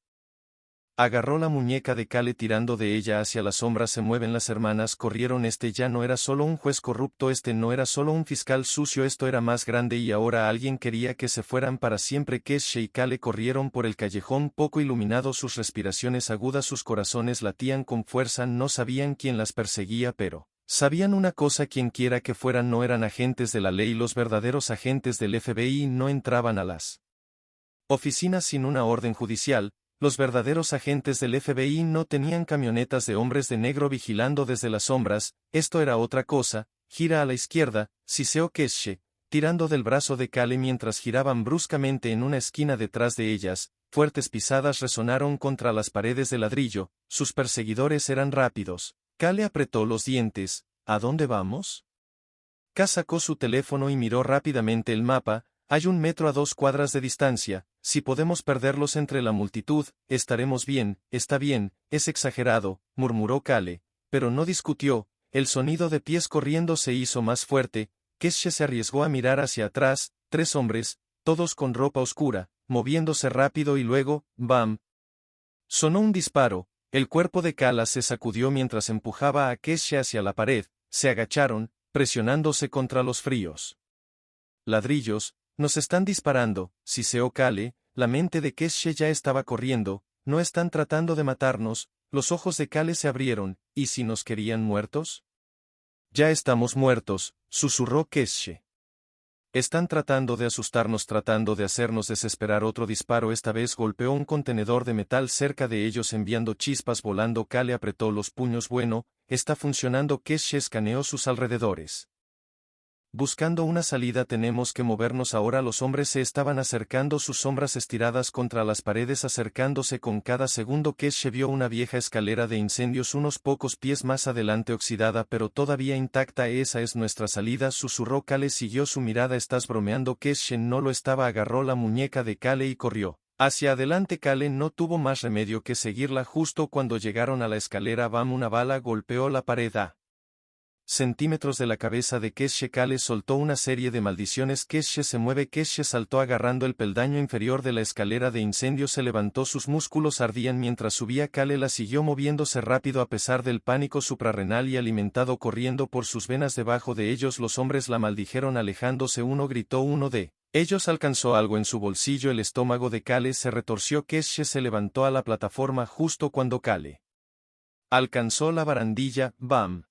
[SPEAKER 1] agarró la muñeca de Kale tirando de ella hacia las sombras. Se mueven. Las hermanas corrieron. Este ya no era solo un juez corrupto. Este no era solo un fiscal sucio. Esto era más grande y ahora alguien quería que se fueran para siempre. Keshe y Kale corrieron por el callejón poco iluminado. Sus respiraciones agudas, sus corazones latían con fuerza. No sabían quién las perseguía, pero sabían una cosa: quienquiera que fueran no eran agentes de la ley. Los verdaderos agentes del FBI no entraban a las oficinas sin una orden judicial. Los verdaderos agentes del FBI no tenían camionetas de hombres de negro vigilando desde las sombras. Esto era otra cosa. Gira a la izquierda, siseó Keshe, tirando del brazo de Kale mientras giraban bruscamente en una esquina detrás de ellas. Fuertes pisadas resonaron contra las paredes de ladrillo. Sus perseguidores eran rápidos. Kale apretó los dientes. ¿A dónde vamos? K sacó su teléfono y miró rápidamente el mapa. Hay 1 metro a 2 cuadras de distancia. Si podemos perderlos entre la multitud, estaremos bien. Está bien, es exagerado, murmuró Kale, pero no discutió. El sonido de pies corriendo se hizo más fuerte. Keshe se arriesgó a mirar hacia atrás. 3 hombres, todos con ropa oscura, moviéndose rápido y luego, ¡bam! Sonó un disparo. El cuerpo de Kala se sacudió mientras empujaba a Keshe hacia la pared. Se agacharon, presionándose contra los fríos ladrillos. Nos están disparando, siseó Kale. La mente de Keshe ya estaba corriendo. No están tratando de matarnos. Los ojos de Kale se abrieron. ¿Y si nos querían muertos? Ya estamos muertos, susurró Keshe. Están tratando de asustarnos, tratando de hacernos desesperar. Otro disparo. Esta vez golpeó un contenedor de metal cerca de ellos enviando chispas volando. Kale apretó los puños. Bueno, está funcionando. Keshe escaneó sus alrededores. buscando una salida tenemos que movernos ahora. Los hombres se estaban acercando, sus sombras estiradas contra las paredes acercándose con cada segundo. Keshe vio una vieja escalera de incendios unos pocos pies más adelante oxidada pero todavía intacta. Esa es nuestra salida, susurró Kale. Siguió su mirada. ¿Estás bromeando? Keshe no lo estaba. Agarró la muñeca de Kale y corrió hacia adelante. Kale no tuvo más remedio que seguirla. Justo cuando llegaron a la escalera, ¡bam! Una bala golpeó la pared a centímetros de la cabeza de Keshe. Kale soltó una serie de maldiciones. Keshe se mueve. Keshe saltó agarrando el peldaño inferior de la escalera de incendio. Se levantó, sus músculos ardían mientras subía. Kale la siguió moviéndose rápido a pesar del pánico suprarrenal y alimentado corriendo por sus venas. Debajo de ellos los hombres la maldijeron alejándose. Uno gritó. Uno de ellos alcanzó algo en su bolsillo. El estómago de Kale se retorció. Keshe se levantó a la plataforma justo cuando Kale alcanzó la barandilla. ¡Bam!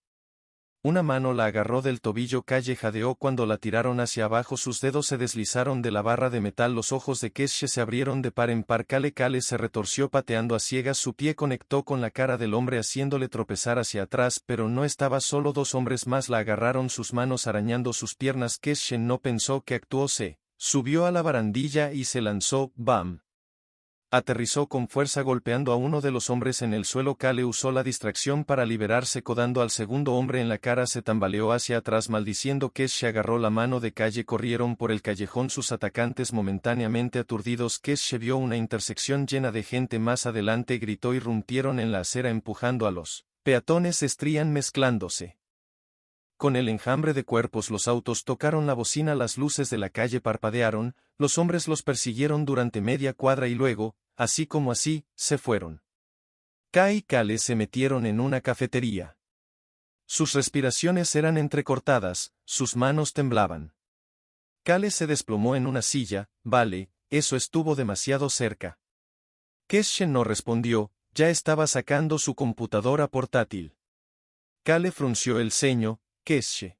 [SPEAKER 1] Una mano la agarró del tobillo. Kale jadeó cuando la tiraron hacia abajo. Sus dedos se deslizaron de la barra de metal. Los ojos de Keshe se abrieron de par en par. Kale se retorció pateando a ciegas. Su pie conectó con la cara del hombre haciéndole tropezar hacia atrás, pero no estaba solo. Dos hombres más la agarraron, sus manos arañando sus piernas. Keshe no pensó que actuó. Se subió a la barandilla y se lanzó. ¡Bam! Aterrizó con fuerza golpeando a uno de los hombres en el suelo. Kale usó la distracción para liberarse. Codando al segundo hombre en la cara, se tambaleó hacia atrás maldiciendo. Keshe agarró la mano de Kale. Corrieron por el callejón sus atacantes momentáneamente aturdidos. Keshe vio una intersección llena de gente más adelante. Gritó. Irrumpieron en la acera empujando a los peatones. Estrían mezclándose con el enjambre de cuerpos. Los autos tocaron la bocina. Las luces de la calle parpadearon. Los hombres los persiguieron durante media cuadra y luego, así como así, se fueron. Kai y Kale se metieron en una cafetería. Sus respiraciones eran entrecortadas, sus manos temblaban. Kale se desplomó en una silla. Vale, eso estuvo demasiado cerca. Keshe no respondió, ya estaba sacando su computadora portátil. Kale frunció el ceño. Keshe.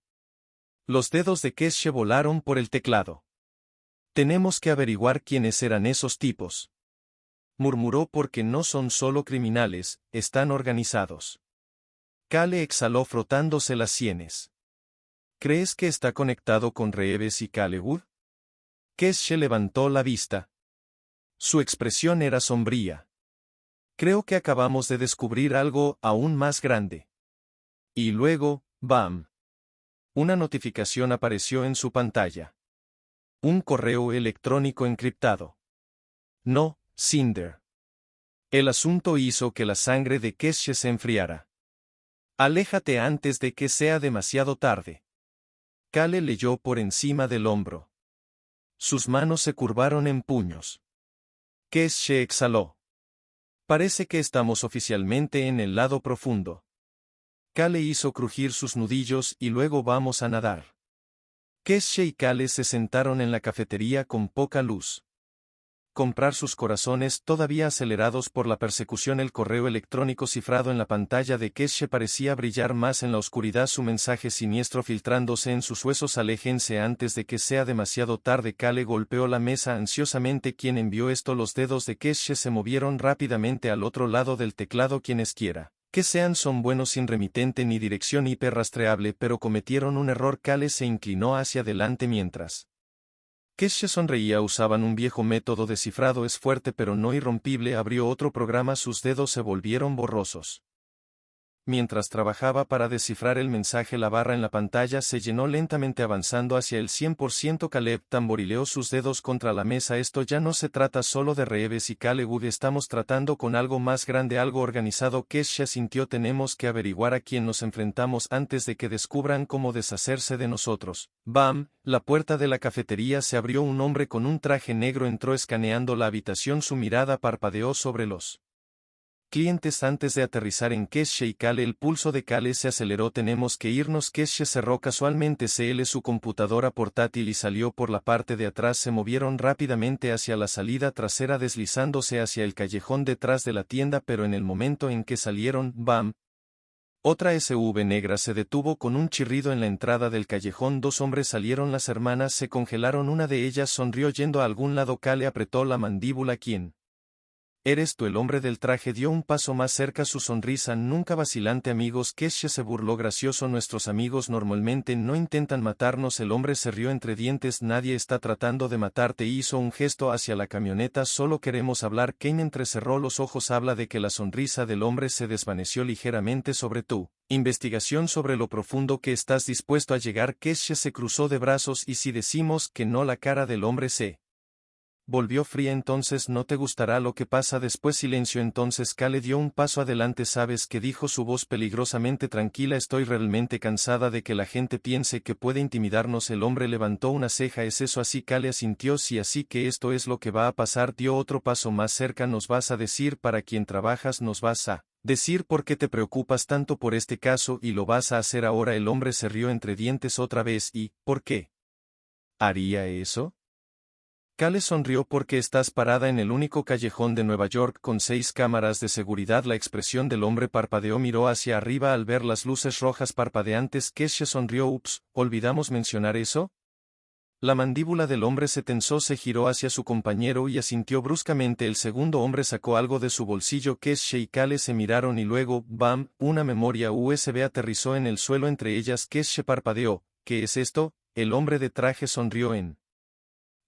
[SPEAKER 1] Los dedos de Keshe volaron por el teclado. Tenemos que averiguar quiénes eran esos tipos, murmuró, porque no son solo criminales, están organizados. Kale exhaló frotándose las sienes. ¿Crees que está conectado con Reeves y Kalewood? Keshe levantó la vista. Su expresión era sombría. Creo que acabamos de descubrir algo aún más grande. Y luego, ¡bam! Una notificación apareció en su pantalla. Un correo electrónico encriptado. No, Cinder. El asunto hizo que la sangre de Keshe se enfriara. Aléjate antes de que sea demasiado tarde. Kale leyó por encima del hombro. Sus manos se curvaron en puños. Keshe exhaló. Parece que estamos oficialmente en el lado profundo. Kale hizo crujir sus nudillos. Y luego vamos a nadar. Keshe y Kale se sentaron en la cafetería con poca luz. Comprar sus corazones todavía acelerados por la persecución. El correo electrónico cifrado en la pantalla de Keshe parecía brillar más en la oscuridad, su mensaje siniestro filtrándose en sus huesos. Aléjense antes de que sea demasiado tarde. Kale golpeó la mesa ansiosamente. ¿Quién envió esto? Los dedos de Keshe se movieron rápidamente al otro lado del teclado. Quienesquiera que sean son buenos, sin remitente ni dirección IP rastreable, pero cometieron un error. Kale se inclinó hacia adelante mientras Keshe sonreía. Usaban un viejo método de cifrado, es fuerte pero no irrompible. Abrió otro programa, sus dedos se volvieron borrosos. Mientras trabajaba para descifrar el mensaje, la barra en la pantalla se llenó lentamente avanzando hacia el 100%. Caleb tamborileó sus dedos contra la mesa. Esto ya no se trata solo de Reeves y Kalewood, estamos tratando con algo más grande, algo organizado. Keshe sintió. Tenemos que averiguar a quién nos enfrentamos antes de que descubran cómo deshacerse de nosotros. ¡Bam! La puerta de la cafetería se abrió. Un hombre con un traje negro entró escaneando la habitación. Su mirada parpadeó sobre los clientes antes de aterrizar en Keshe y Kale. El pulso de Kale se aceleró. Tenemos que irnos. Keshe cerró casualmente su computadora portátil y salió por la parte de atrás. Se movieron rápidamente hacia la salida trasera, deslizándose hacia el callejón detrás de la tienda, pero en el momento en que salieron, ¡bam!, otra SUV negra se detuvo con un chirrido en la entrada del callejón. Dos hombres salieron. Las hermanas se congelaron. Una de ellas sonrió yendo a algún lado. Kale apretó la mandíbula. ¿Quién ¿Eres tú el hombre del traje? Dio un paso más cerca, su sonrisa nunca vacilante. Amigos, Keshe se burló gracioso. Nuestros amigos normalmente no intentan matarnos. El hombre se rió entre dientes. Nadie está tratando de matarte. Hizo un gesto hacia la camioneta. Solo queremos hablar. Kane entrecerró los ojos. Habla de que la sonrisa del hombre se desvaneció ligeramente sobre tu investigación sobre lo profundo que estás dispuesto a llegar. Keshe se cruzó de brazos. Y si decimos que no, la cara del hombre se volvió fría. Entonces no te gustará lo que pasa después. Silencio. Entonces Kale dio un paso adelante. ¿Sabes qué dijo? Su voz peligrosamente tranquila. Estoy realmente cansada de que la gente piense que puede intimidarnos. El hombre levantó una ceja. ¿Es eso así? Kale asintió. Sí, así que esto es lo que va a pasar. Dio otro paso más cerca. Nos vas a decir para quién trabajas. Nos vas a decir por qué te preocupas tanto por este caso y lo vas a hacer ahora. El hombre se rió entre dientes otra vez. ¿Y por qué haría eso? Kale sonrió. Porque estás parada en el único callejón de Nueva York con 6 cámaras de seguridad. La expresión del hombre parpadeó. Miró hacia arriba al ver las luces rojas parpadeantes. Keshe sonrió. Ups, ¿olvidamos mencionar eso? La mandíbula del hombre se tensó. Se giró hacia su compañero y asintió bruscamente. El segundo hombre sacó algo de su bolsillo. Keshe y Kale se miraron y luego, ¡bam!, una memoria USB aterrizó en el suelo entre ellas. Keshe parpadeó. ¿Qué es esto? El hombre de traje sonrió en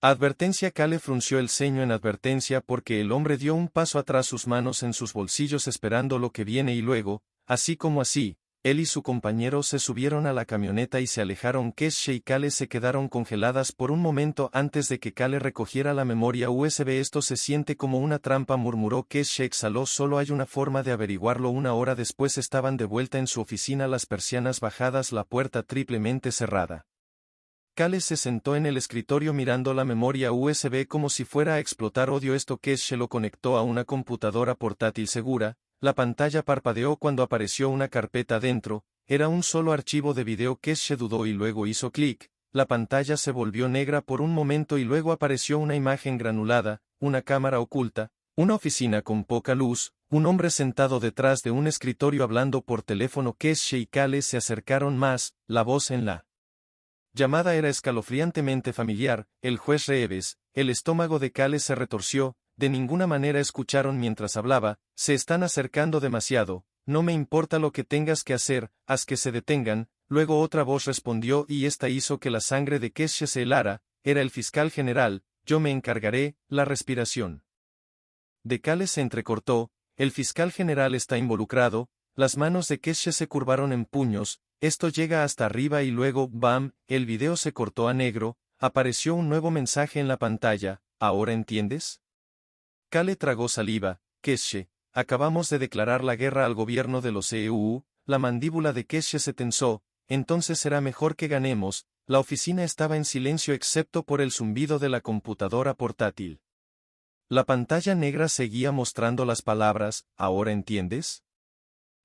[SPEAKER 1] advertencia. Kale frunció el ceño en advertencia porque el hombre dio un paso atrás, sus manos en sus bolsillos esperando lo que viene, y luego, así como así, él y su compañero se subieron a la camioneta y se alejaron. Keshe y Kale se quedaron congeladas por un momento antes de que Kale recogiera la memoria USB. Esto se siente como una trampa, murmuró. Keshe exhaló. Solo hay una forma de averiguarlo. Una hora después estaban de vuelta en su oficina, las persianas bajadas, la puerta triplemente cerrada. Kale se sentó en el escritorio mirando la memoria USB como si fuera a explotar. Odio esto. Keshe lo conectó a una computadora portátil segura. La pantalla parpadeó cuando apareció una carpeta dentro. Era un solo archivo de video. Keshe dudó y luego hizo clic. La pantalla se volvió negra por un momento y luego apareció una imagen granulada, una cámara oculta, una oficina con poca luz, un hombre sentado detrás de un escritorio hablando por teléfono. Keshe y Kale se acercaron más. La voz en la llamada era escalofriantemente familiar. El juez Reeves. El estómago de Kale se retorció. De ninguna manera escucharon mientras hablaba. Se están acercando demasiado. No me importa lo que tengas que hacer, haz que se detengan. Luego otra voz respondió y esta hizo que la sangre de Keshe se helara. Era el fiscal general. Yo me encargaré. La respiración de Kale se entrecortó. El fiscal general está involucrado. Las manos de Keshe se curvaron en puños. Esto llega hasta arriba y luego, ¡bam!, el video se cortó a negro. Apareció un nuevo mensaje en la pantalla. ¿Ahora entiendes? Kale tragó saliva. Keshe, acabamos de declarar la guerra al gobierno de los EU. La mandíbula de Keshe se tensó. Entonces será mejor que ganemos. La oficina estaba en silencio excepto por el zumbido de la computadora portátil. La pantalla negra seguía mostrando las palabras, ¿ahora entiendes?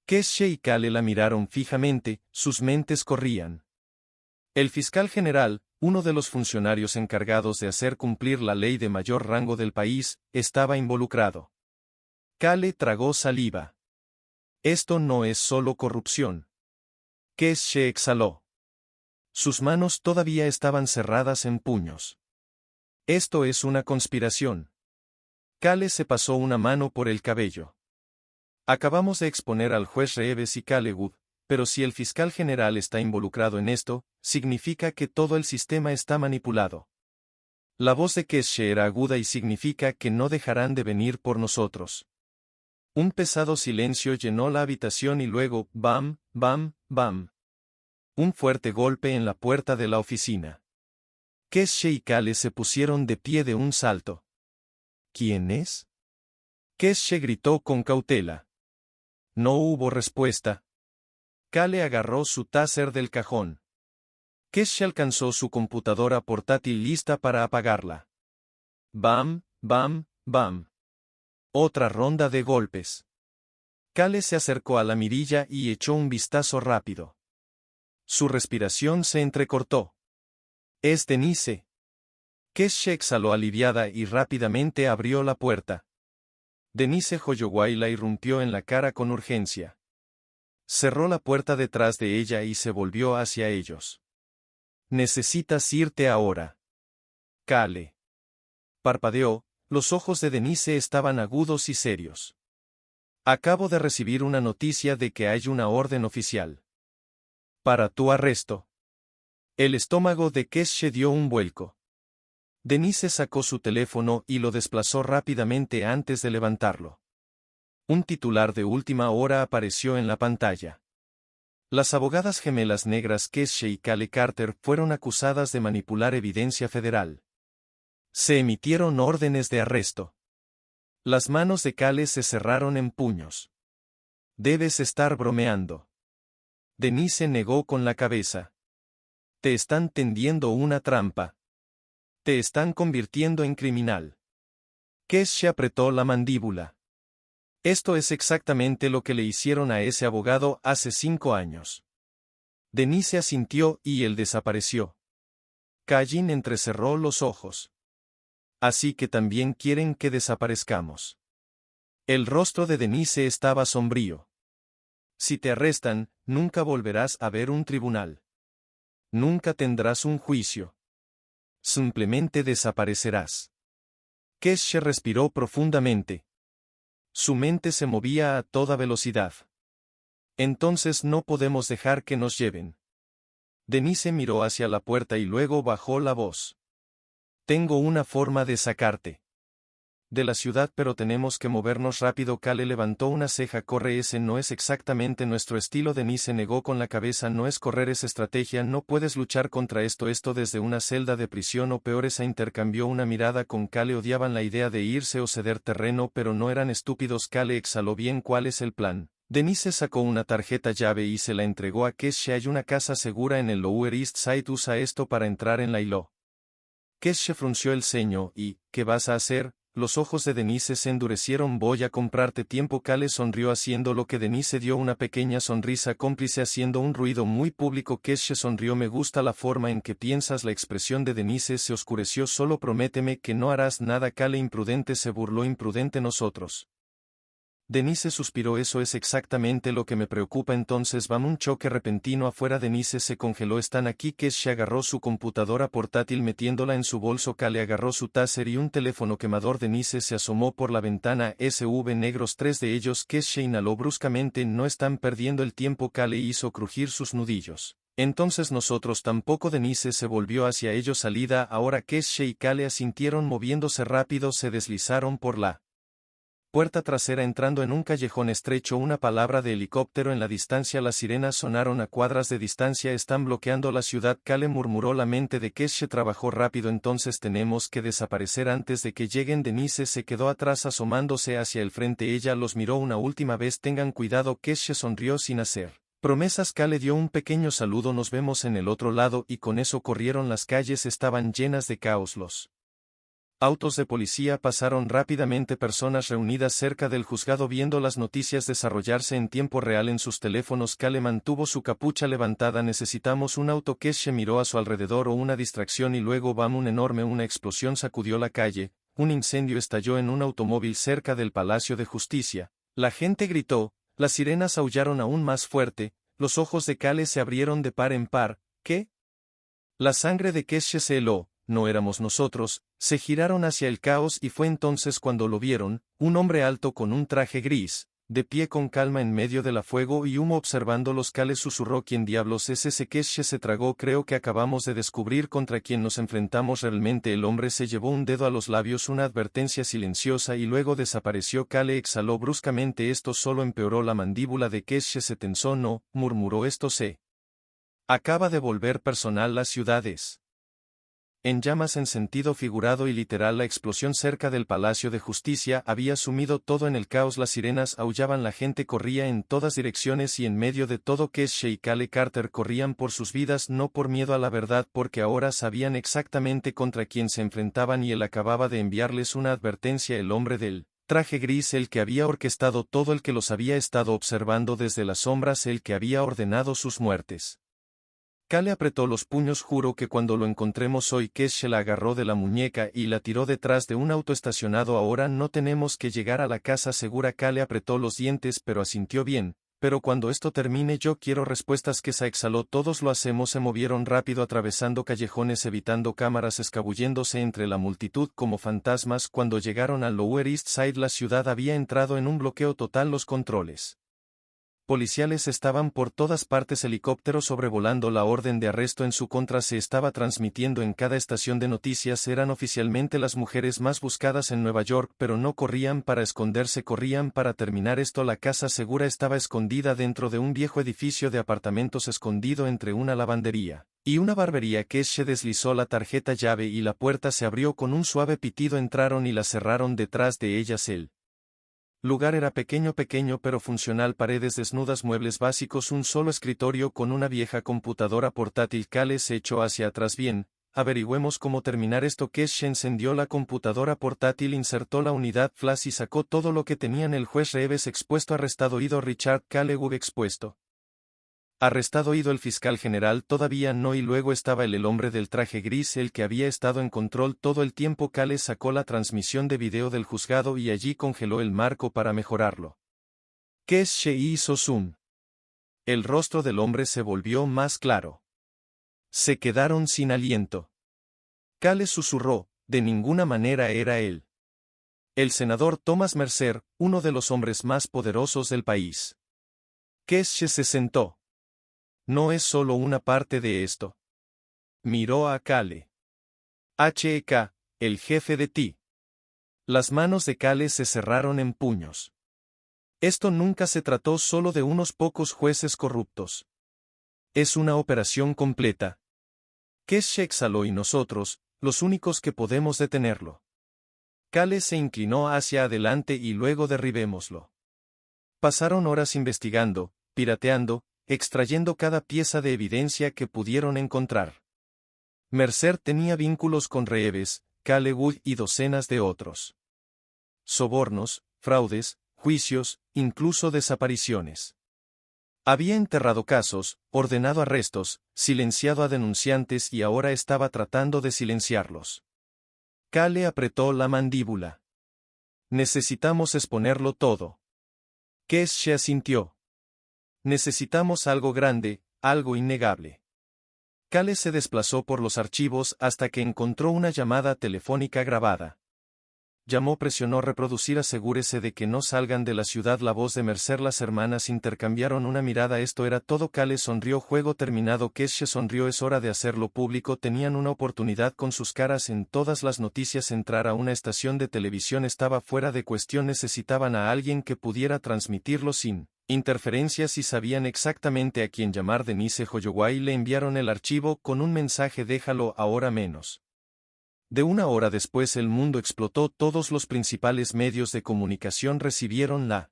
[SPEAKER 1] Keshe y Kale la miraron fijamente, sus mentes corrían. El fiscal general, uno de los funcionarios encargados de hacer cumplir la ley de mayor rango del país, estaba involucrado. Kale tragó saliva. Esto no es solo corrupción. Keshe exhaló. Sus manos todavía estaban cerradas en puños. Esto es una conspiración. Kale se pasó una mano por el cabello. Acabamos de exponer al juez Reeves y Kale Wood, pero si el fiscal general está involucrado en esto, significa que todo el sistema está manipulado. La voz de Keshe era aguda y significa que no dejarán de venir por nosotros. Un pesado silencio llenó la habitación y luego, bam, bam, bam. Un fuerte golpe en la puerta de la oficina. Keshe y Kale se pusieron de pie de un salto. ¿Quién es? Keshe gritó con cautela. No hubo respuesta. Kale agarró su taser del cajón. Keshe alcanzó su computadora portátil lista para apagarla. Bam, bam, bam. Otra ronda de golpes. Kale se acercó a la mirilla y echó un vistazo rápido. Su respiración se entrecortó. Es Denise. Keshe exhaló aliviada y rápidamente abrió la puerta. Denise Holloway la irrumpió en la cara con urgencia. Cerró la puerta detrás de ella y se volvió hacia ellos. Necesitas irte ahora. Kale parpadeó, Los ojos de Denise estaban agudos y serios. Acabo de recibir una noticia de que hay una orden oficial para tu arresto. El estómago de Keshe dio un vuelco. Denise sacó su teléfono y lo desplazó rápidamente antes de levantarlo. Un titular de última hora apareció en la pantalla. Las abogadas gemelas negras Keshe y Kale Carter fueron acusadas de manipular evidencia federal. Se emitieron órdenes de arresto. Las manos de Kale se cerraron en puños. Debes estar bromeando. Denise negó con la cabeza. Te están tendiendo una trampa. Te están convirtiendo en criminal. Keshe apretó la mandíbula. Esto es exactamente lo que le hicieron a ese abogado hace 5 años. Denise asintió y él desapareció. Callin entrecerró los ojos. Así que también quieren que desaparezcamos. El rostro de Denise estaba sombrío. Si te arrestan, nunca volverás a ver un tribunal. Nunca tendrás un juicio. Simplemente desaparecerás. Keshe respiró profundamente. Su mente se movía a toda velocidad. Entonces no podemos dejar que nos lleven. Denise miró hacia la puerta y luego bajó la voz. Tengo una forma de sacarte de la ciudad, pero tenemos que movernos rápido. Kale levantó una ceja. Corre, ese no es exactamente nuestro estilo. Denise negó con la cabeza. No es correr, es estrategia. No puedes luchar contra esto desde una celda de prisión o peor. Esa intercambió una mirada con Kale. Odiaban la idea de irse o ceder terreno, pero no eran estúpidos. Kale exhaló. Bien, ¿cuál es el plan? Denise sacó una tarjeta llave y se la entregó a Keshe. Hay una casa segura en el Lower East Side. Usa esto para entrar en la ILO. Keshe frunció el ceño. ¿Y qué vas a hacer? Los ojos de Denise se endurecieron. Voy a comprarte tiempo. Kale sonrió haciendo lo que Denise dio una pequeña sonrisa cómplice haciendo un ruido muy público. Keshe sonrió. Me gusta la forma en que piensas. La expresión de Denise se oscureció. Solo prométeme que no harás nada. Kale imprudente se burló. Imprudente nosotros. Denise suspiró. Eso es exactamente lo que me preocupa. Entonces vamos. Un choque repentino afuera. Denise se congeló. Están aquí. Keshe agarró su computadora portátil metiéndola en su bolso. Kale agarró su taser y un teléfono quemador. Denise se asomó por la ventana. SV negros, 3 de ellos. Keshe inhaló bruscamente. No están perdiendo el tiempo. Kale hizo crujir sus nudillos. Entonces nosotros tampoco. Denise se volvió hacia ellos. Salida ahora. Keshe y Kale asintieron moviéndose rápido. Se deslizaron por la puerta trasera entrando en un callejón estrecho. Una palabra de helicóptero en la distancia. Las sirenas sonaron a cuadras de distancia. Están bloqueando la ciudad. Kale murmuró. La mente de Keshe trabajó rápido. Entonces tenemos que desaparecer antes de que lleguen. Denise se quedó atrás asomándose hacia el frente. Ella los miró una última vez. Tengan cuidado. Keshe sonrió sin hacer promesas. Kale dio un pequeño saludo. Nos vemos en el otro lado. Y con eso corrieron. Las calles estaban llenas de caos. Los autos de policía pasaron rápidamente. Personas reunidas cerca del juzgado viendo las noticias desarrollarse en tiempo real en sus teléfonos. Kale mantuvo su capucha levantada. Necesitamos un auto. Keshe miró a su alrededor. O una distracción y luego una explosión sacudió la calle. Un incendio estalló en un automóvil cerca del Palacio de Justicia. La gente gritó. Las sirenas aullaron aún más fuerte. Los ojos de Kale se abrieron de par en par. ¿Qué? La sangre de Keshe se heló. No éramos nosotros. Se giraron hacia el caos y fue entonces cuando lo vieron. Un hombre alto con un traje gris, de pie con calma en medio de la fuego y humo observándolos. Kale susurró. ¿Quién diablos es ese? Keshe se tragó. Creo que acabamos de descubrir contra quién nos enfrentamos realmente. El hombre se llevó un dedo a los labios. Una advertencia silenciosa y luego desapareció. Kale exhaló bruscamente. Esto solo empeoró. La mandíbula de Keshe se tensó. No, murmuró. Esto se acaba de volver personal. Las ciudades en llamas en sentido figurado y literal. La explosión cerca del Palacio de Justicia había sumido todo en el caos. Las sirenas aullaban. La gente corría en todas direcciones y en medio de todo Keshe y Kale Carter corrían por sus vidas. No por miedo a la verdad, porque ahora sabían exactamente contra quién se enfrentaban y él acababa de enviarles una advertencia. El hombre del traje gris, el que había orquestado todo, el que los había estado observando desde las sombras, el que había ordenado sus muertes. Kale apretó los puños. Juro que cuando lo encontremos hoy. Keshe la agarró de la muñeca y la tiró detrás de un auto estacionado. Ahora no tenemos que llegar a la casa segura. Kale apretó los dientes pero asintió. Bien, pero cuando esto termine yo quiero respuestas. Kesha exhaló. Todos lo hacemos. Se movieron rápido atravesando callejones evitando cámaras, escabulléndose entre la multitud como fantasmas. Cuando llegaron al Lower East Side la ciudad había entrado en un bloqueo total. Los controles policiales estaban por todas partes. Helicópteros sobrevolando. La orden de arresto en su contra se estaba transmitiendo en cada estación de noticias. Eran oficialmente las mujeres más buscadas en Nueva York, pero no corrían para esconderse, corrían para terminar esto. La casa segura estaba escondida dentro de un viejo edificio de apartamentos, escondido entre una lavandería y una barbería. Keshe deslizó la tarjeta llave y la puerta se abrió con un suave pitido. Entraron y la cerraron detrás de ellas. El lugar era pequeño pero funcional. Paredes desnudas, muebles básicos, un solo escritorio con una vieja computadora portátil. Cale se echó hacia atrás. Bien, averigüemos cómo terminar esto. Keshe encendió la computadora portátil, insertó la unidad flash y sacó todo lo que tenían. El juez Reeves expuesto, arrestado ido. Richard Callewood expuesto, arrestado ido. El fiscal general todavía no. Y luego estaba el hombre del traje gris, el que había estado en control todo el tiempo. Cale sacó la transmisión de video del juzgado y allí congeló el marco para mejorarlo. Keshe hizo zoom. El rostro del hombre se volvió más claro. Se quedaron sin aliento. Cale susurró, de ninguna manera era él. El senador Thomas Mercer, uno de los hombres más poderosos del país. Keshe se sentó. No es solo una parte de esto. Miró a Cale. HK, el jefe de ti. Las manos de Cale se cerraron en puños. Esto nunca se trató solo de unos pocos jueces corruptos. Es una operación completa. Keshe exhaló. Y nosotros, los únicos que podemos detenerlo. Cale se inclinó hacia adelante. Y luego derribémoslo. Pasaron horas investigando, pirateando, extrayendo cada pieza de evidencia que pudieron encontrar. Mercer tenía vínculos con Reeves, Callewood y docenas de otros. Sobornos, fraudes, juicios, incluso desapariciones. Había enterrado casos, ordenado arrestos, silenciado a denunciantes y ahora estaba tratando de silenciarlos. Cale apretó la mandíbula. Necesitamos exponerlo todo. Keshe asintió. Necesitamos algo grande, algo innegable. Cale se desplazó por los archivos hasta que encontró una llamada telefónica grabada. Llamó, presionó reproducir. Asegúrese de que no salgan de la ciudad. La voz de Mercer. Las hermanas intercambiaron una mirada. Esto era todo. Cale sonrió. Juego terminado. Keshe sonrió. Es hora de hacerlo público. Tenían una oportunidad con sus caras en todas las noticias. Entrar a una estación de televisión estaba fuera de cuestión. Necesitaban a alguien que pudiera transmitirlo sin interferencias y sabían exactamente a quién llamar. Denise Holloway. Le enviaron el archivo con un mensaje: déjalo ahora. Menos de una hora después el mundo explotó. Todos los principales medios de comunicación recibieron la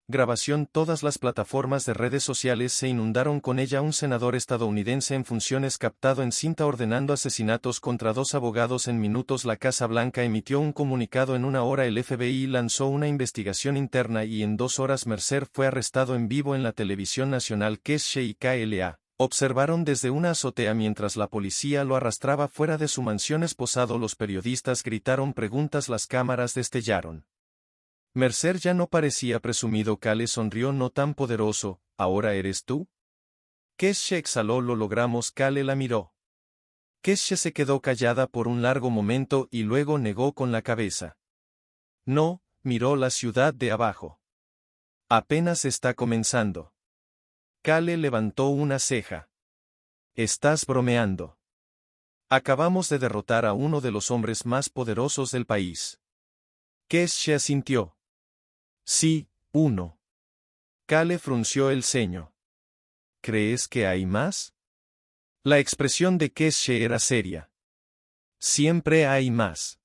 [SPEAKER 1] grabación. Todas las plataformas de redes sociales se inundaron con ella. Un senador estadounidense en funciones captado en cinta ordenando asesinatos contra 2 abogados en minutos. La Casa Blanca emitió un comunicado en 1 hora. El FBI lanzó una investigación interna y en 2 horas Mercer fue arrestado en vivo en la televisión nacional. Keshe y KLA observaron desde una azotea mientras la policía lo arrastraba fuera de su mansión esposado. Los periodistas gritaron preguntas. Las cámaras destellaron. Mercer ya no parecía presumido. Cale sonrió. No tan poderoso, ¿ahora eres tú? Keshe exhaló. Lo logramos. Cale la miró. Keshe se quedó callada por un largo momento y luego negó con la cabeza. No, miró la ciudad de abajo. Apenas está comenzando. Cale levantó una ceja. Estás bromeando. Acabamos de derrotar a uno de los hombres más poderosos del país. Keshe asintió. Sí, uno. Cale frunció el ceño. ¿Crees que hay más? La expresión de Keshe era seria. Siempre hay más.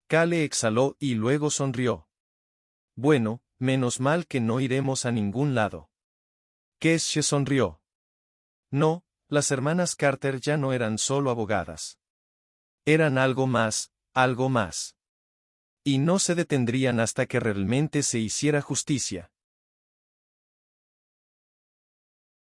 [SPEAKER 1] Cale exhaló y luego sonrió. Bueno, menos mal que no iremos a ningún lado. Keshe sonrió. No, las hermanas Carter ya no eran solo abogadas. Eran algo más, algo más. Y no se detendrían hasta que realmente se hiciera justicia.